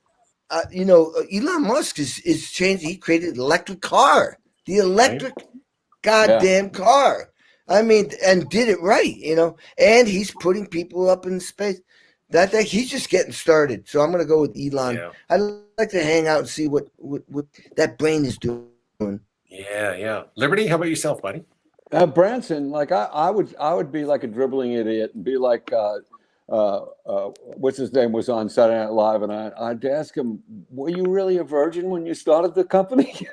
Musk is changing. He created an electric car, the electric goddamn car. I mean, and did it right, and he's putting people up in space. That he's just getting started. So I'm going to go with Elon. Yeah. I'd like to hang out and see what that brain is doing. Yeah. Liberty, how about yourself, buddy? Branson, like I would be like a dribbling idiot and be like, what's his name was on Saturday Night Live, and I'd ask him, were you really a virgin when you started the company?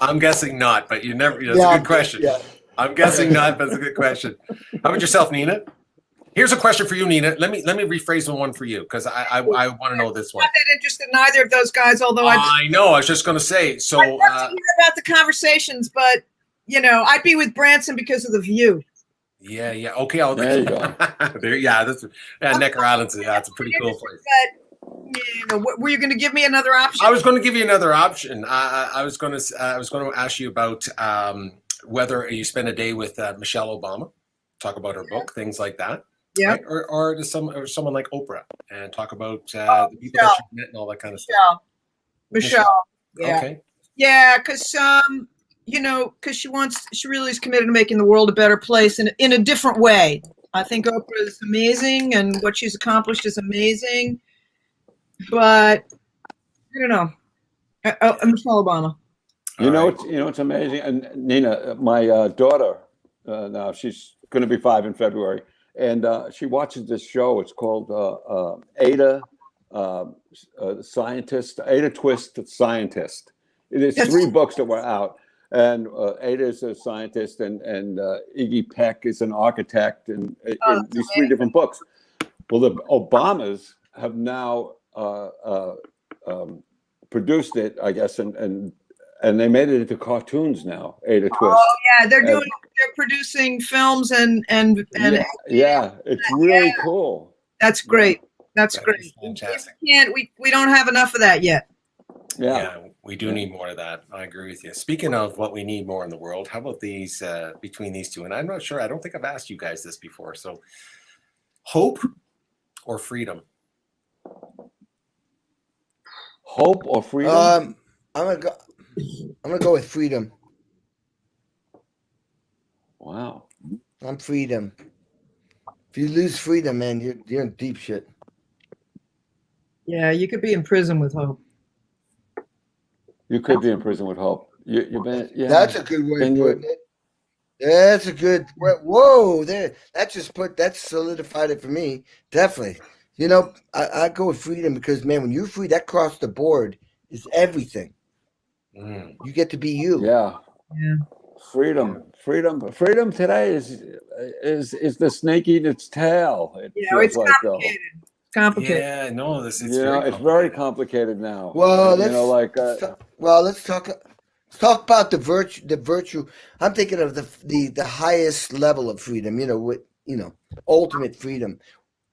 I'm guessing not, but you never. That's a good question. Yeah. I'm guessing not, but it's a good question. How about yourself, Nina? Here's a question for you, Nina. Let me rephrase the one for you because I want to know this one. I'm not that interested in either of those guys, although I know. I was just going to say. So I'd love to hear about the conversations, but I'd be with Branson because of the view. Yeah. Okay, there you go. That's Necker Island. That's a pretty cool place. But were you going to give me another option? I was going to give you another option. I was going to ask you about whether you spend a day with Michelle Obama, talk about her book, things like that. Yeah. Right? Or someone like Oprah and talk about the people that you've met and all that kind of stuff. Michelle. Yeah. Okay. Yeah, because because she really is committed to making the world a better place in a different way. I think Oprah is amazing and what she's accomplished is amazing, but I don't know. Michelle Obama. It's amazing. And Nina, my daughter, now she's going to be 5 in February, and she watches this show. It's called Ada Scientist, Ada Twist Scientist. There's 3 books that were out. And Ada is a scientist, and Iggy Peck is an architect, and these 3 different books. Well, the Obamas have now produced it, I guess, and they made it into cartoons now. Ada Twist. Oh yeah, they're producing films and it's really cool. That's great. That's great. Fantastic. We don't have enough of that yet. Yeah. We do need more of that. I agree with you. Speaking of what we need more in the world, how about these between these two? And I'm not sure. I don't think I've asked you guys this before. So, hope or freedom? Hope or freedom? I'm gonna go with freedom. Wow. I'm freedom. If you lose freedom, man, you're in deep shit. Yeah, you could be in prison with hope. You could be in prison with hope. You've been, yeah. That's a good way Then of you're- putting it. That's a good. Whoa, there. That solidified it for me. Definitely. You know, I go with freedom because, man, when you're free, that cross the board is everything. Mm. You get to be you. Yeah. Yeah. Freedom today is the snake eating its tail. It Yeah, feels it's like, though. complicated. It's complicated. Yeah, no, this is It's very complicated now. Well, you know, like let's talk about the virtue. I'm thinking of the highest level of freedom. Ultimate freedom.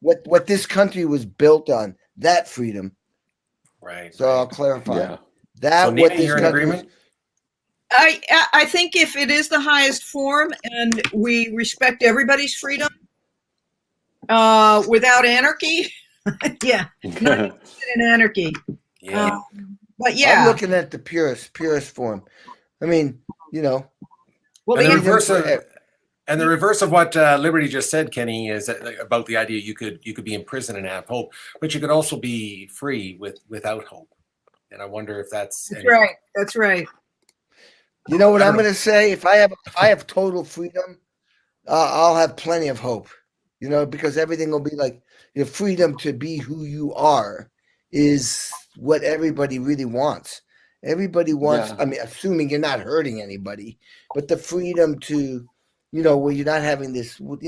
What this country was built on, that freedom. Right. So I'll clarify. yeah. That So, what Nina, this you're in country was- agreement? I think if it is the highest form and we respect everybody's freedom without anarchy, yeah, not interested in anarchy. Yeah. But yeah, I'm looking at the purest form. I mean, well, and, the the reverse of what Liberty just said, Kenny, is about the idea you could be in prison and have hope, but you could also be free without hope. And I wonder if that's right. That's right. you know what I I'm don't know. going to say? If I have total freedom, I'll have plenty of hope. Because everything will be like your freedom to be who you are is what everybody really wants. Everybody wants. Yeah. I mean, assuming you're not hurting anybody, but the freedom to, where you're not having this. With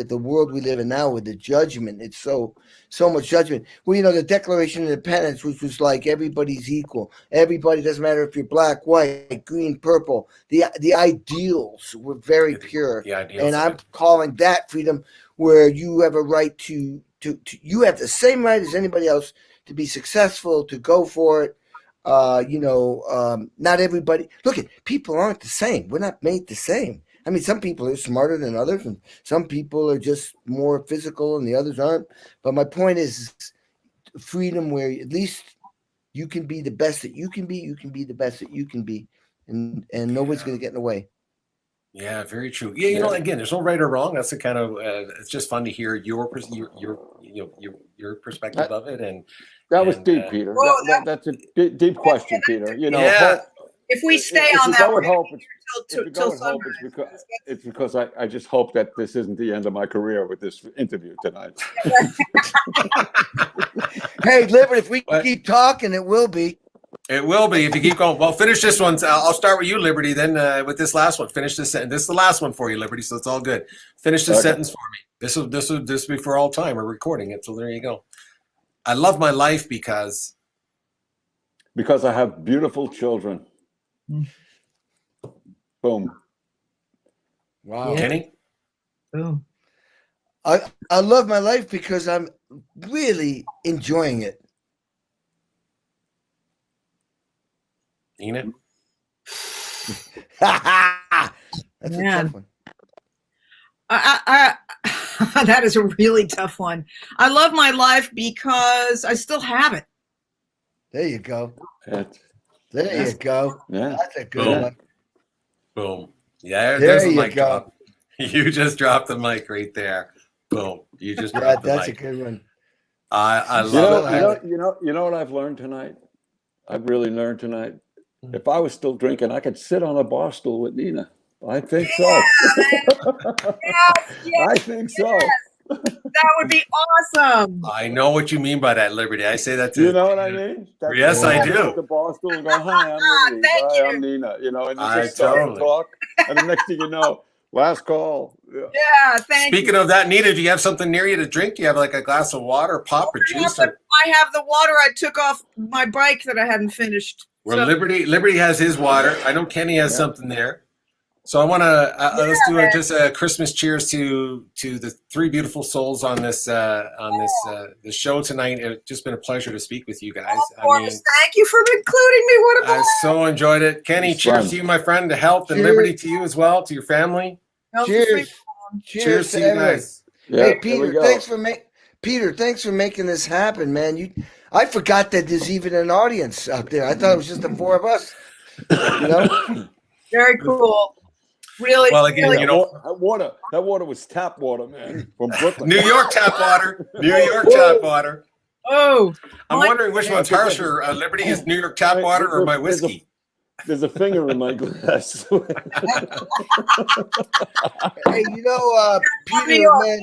the world we live in now, with the judgment, it's so much judgment. Well, the Declaration of Independence, which was like everybody's equal. Everybody, doesn't matter if you're black, white, green, purple. The ideals were very pure, the ideals and of I'm it. calling that freedom, where you have a right to you have the same right as anybody else to be successful, to go for it. Not everybody. Look, people aren't the same. We're not made the same. I mean, some people are smarter than others, and some people are just more physical, and the others aren't. But my point is freedom, where at least you can be the best that you can be. You can be the best that you can be, and nobody's going to get in the way. Yeah, very true. Yeah, again, there's no right or wrong. That's the kind of it's just fun to hear your perspective of it. And that was and, deep, Peter. Well, That's a deep question, Peter. Yeah. if we stay if on you that, go we're with gonna hope, be here if till you go with hope, sunrise. it's because I just hope that this isn't the end of my career with this interview tonight. Hey, Liberty, if we What? keep talking, it will be. it will be if you keep going. Well, finish this one. I'll start with you, Liberty. Then with this last one, finish this sentence. This is the last one for you, Liberty. So it's all good. Finish this Okay. sentence for me. This will be for all time. We're recording it, so there you go. I love my life because Because I have beautiful children. Boom. Wow. Yeah. Kenny. Boom. I love my life because I'm really enjoying it. Nina. That's Man. a tough one. I that is a really tough one. I love my life because I still have it. There you go. That's- There you go. yeah. That's a good Boom. one. Boom. Yeah, There there's the you mic go. drop. You just dropped the mic right there. Boom. You just Yeah, dropped the that's a mic. good one. I You love know, it. you know what I've learned tonight? I've really learned tonight. If I was still drinking, I could sit on a bar stool with Nina. I think so. I think so. That would be awesome. I know what you mean by that, Liberty. I say that Do too. you know what I mean? Yes, I sit do. at the bar stool and go, "Hi, I'm Liberty. Thank Hi, you. I'm Nina." And you I just start totally- to talk, and the next thing you know, last call. Yeah. Yeah, thank Speaking you. of that, Nina, do you have something near you to drink? Do you have like a glass of water, pop, or juice? Or... I have the water I took off my bike that I hadn't finished. Well, So- Liberty has his water. I know Kenny has Yeah. something there. So I want to let's do just a Christmas cheers to the three beautiful souls on this the show tonight. It's just been a pleasure to speak with you guys. Of course, thank you for including me. What a I so enjoyed it. Kenny, It's cheers fun. to you, my friend, to health and liberty to you as well, to your family. Cheers. Cheers to you everyone. guys. Yeah, Hey, there we Peter, go. thanks for making this happen, man. I forgot that there's even an audience out there. I thought it was just the four of us. You know? Very cool. Really. Well, again, really you know, that water was tap water, man, from Brooklyn. New York tap water. New York tap water. Oh, I'm wondering which one's harsher, Liberty is New York tap water or my whiskey. There's a finger in my glass. Hey, Peter, man,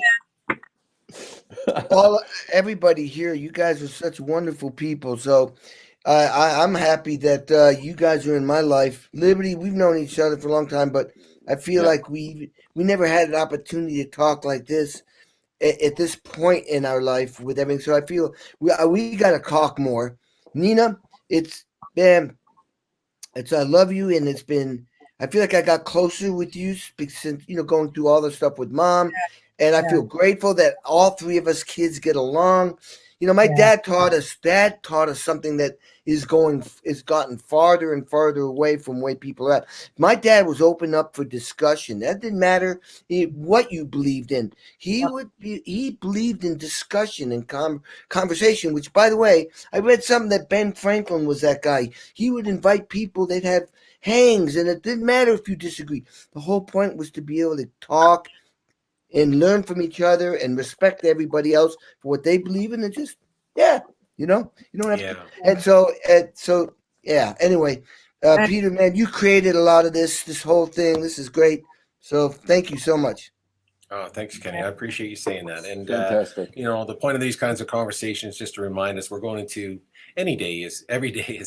everybody here, you guys are such wonderful people. So I'm happy that you guys are in my life. Liberty, we've known each other for a long time, but I feel like we never had an opportunity to talk like this at this point in our life with everything. So I feel we got to talk more. Nina, I love you, and I feel like I got closer with you since, going through all the stuff with Mom. And I feel grateful that all three of us kids get along. My dad taught us something that is gotten farther and farther away from where people are at. My dad was open up for discussion. That didn't matter what you believed in. He believed in discussion and conversation, which, by the way, I read something that Ben Franklin was that guy. He would invite people, they'd have hangs, and it didn't matter if you disagreed. The whole point was to be able to talk and learn from each other and respect everybody else for what they believe in, and just, you don't have to. And so, anyway, Peter, man, you created a lot of this whole thing. This is great. So thank you so much. Oh, thanks, Kenny. I appreciate you saying that. And, Fantastic. The point of these kinds of conversations, just to remind us, we're going into every day is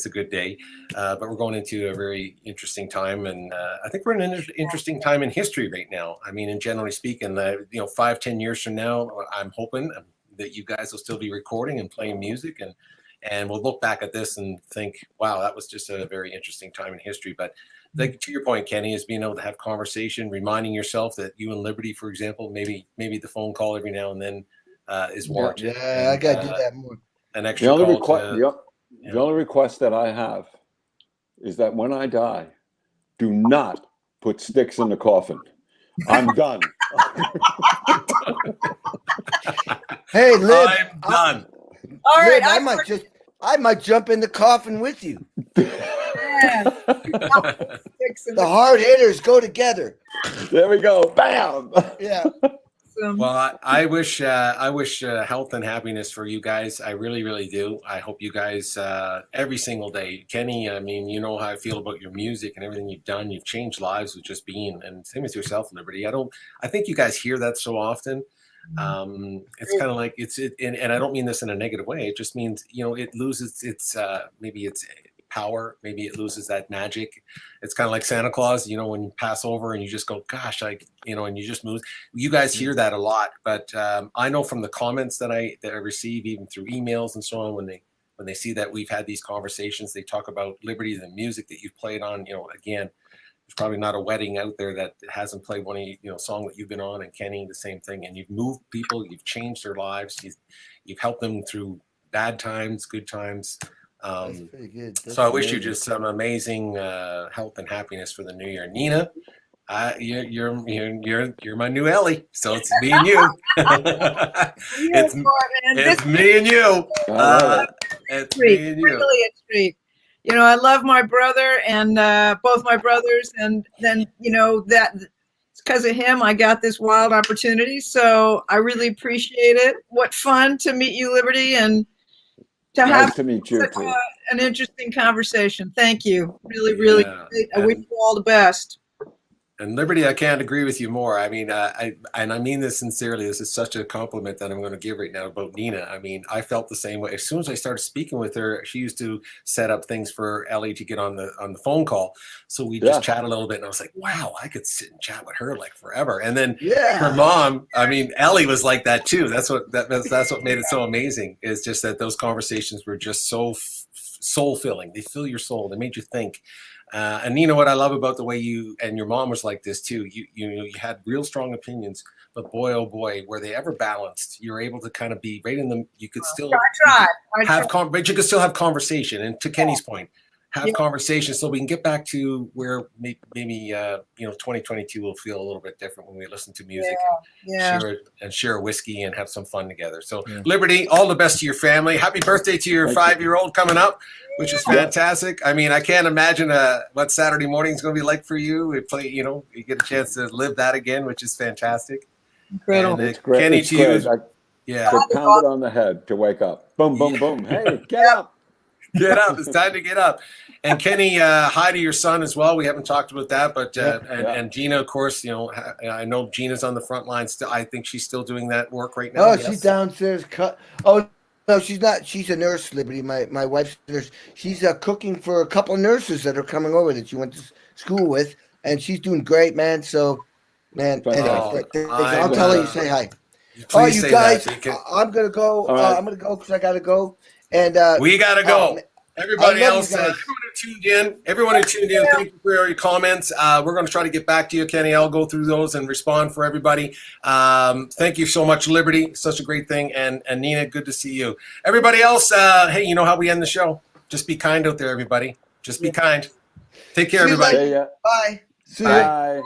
a good day, but we're going into a very interesting time. And I think we're in an interesting time in history right now. I mean, and generally speaking, 5-10 years from now, I'm hoping that you guys will still be recording and playing music, and we'll look back at this and think, wow, that was just a very interesting time in history. But to your point, Kenny, is being able to have conversation, reminding yourself that you and Liberty, for example, maybe the phone call every now and then is warranted. Yeah, I got to do that more. An extra The only request that I have is that when I die, do not put sticks in the coffin. I'm done. Hey, Lib, I'm done. all right. Lib, I might jump in the coffin with you. The hard hitters go together. There we go. Bam. Yeah. Well, I wish health and happiness for you guys. I really, really do. I hope you guys every single day. Kenny, I mean, you know how I feel about your music and everything you've done. You've changed lives with just being, and same with yourself, Liberty. I think you guys hear that so often. It's kind of like and I don't mean this in a negative way. It just means, it loses its maybe its power, maybe it loses that magic. It's kind of like Santa Claus, when you pass over and you just go, gosh, and you just move. You guys hear that a lot, but I know from the comments that I receive, even through emails and so on, when they see that we've had these conversations, they talk about Liberty, the music that you've played on. Again, there's probably not a wedding out there that hasn't played one of song that you've been on, and Kenny, the same thing. And you've moved people, you've changed their lives, you've helped them through bad times, good times. That's pretty good. So I wish you just some amazing health and happiness for the new year. Nina, you're my new Ellie, so it's me and you. It's me and you. It's me and you. Really a treat. I love my brother and both my brothers, and then that it's because of him I got this wild opportunity. So I really appreciate it. What fun to meet you, Liberty, and to have to meet you such too. an interesting conversation. Thank you. Really, really great. I wish you all the best. And Liberty, I can't agree with you more. I mean, I mean this sincerely. This is such a compliment that I'm going to give right now about Nina. I mean, I felt the same way. As soon as I started speaking with her, she used to set up things for Ellie to get on the phone call. So we just chat a little bit, and I was like, wow, I could sit and chat with her like forever. And then her mom, I mean, Ellie was like that too. That's what made it so amazing. Is just that those conversations were just so soul filling. They fill your soul. They made you think. And you know what I love about the way you and your mom was like this too. You had real strong opinions, but boy, oh boy, were they ever balanced. You're able to kind of be right in them. You could still but you could still have conversation. And to Kenny's point, have conversation so we can get back to where maybe 2022 will feel a little bit different when we listen to music and share a whiskey and have some fun together. So Liberty, all the best to your family. Happy birthday to your 5-year-old coming up, which is fantastic. I mean, I can't imagine what Saturday morning is going to be like for you. We play, you get a chance to live that again, which is fantastic. Incredible. It's great. Kenny, it's to you. great. Get pounded on the head to wake up. Boom, boom, boom. Hey, get up. Get up. It's time to get up. And Kenny, hi to your son as well. We haven't talked about that, but and Gina, of course, I know Gina's on the front line still. I think she's still doing that work right now. Oh, she's downstairs. Oh, no, she's not. She's a nurse, Liberty. My wife's a nurse. She's cooking for a couple of nurses that are coming over that she went to school with, and she's doing great, man. So, man, anyway, I'll tell her you say hi. Oh, you guys, I'm gonna go. Right. I'm gonna go because I gotta go. And we gotta go. Everybody else, everyone who tuned in, thank you for your comments. We're going to try to get back to you, Kenny. I'll go through those and respond for everybody. Thank you so much, Liberty. Such a great thing. And Nina, good to see you. Everybody else, hey, you know how we end the show? Just be kind out there, everybody. Just be kind. Take care, everybody. Bye. See you. Bye.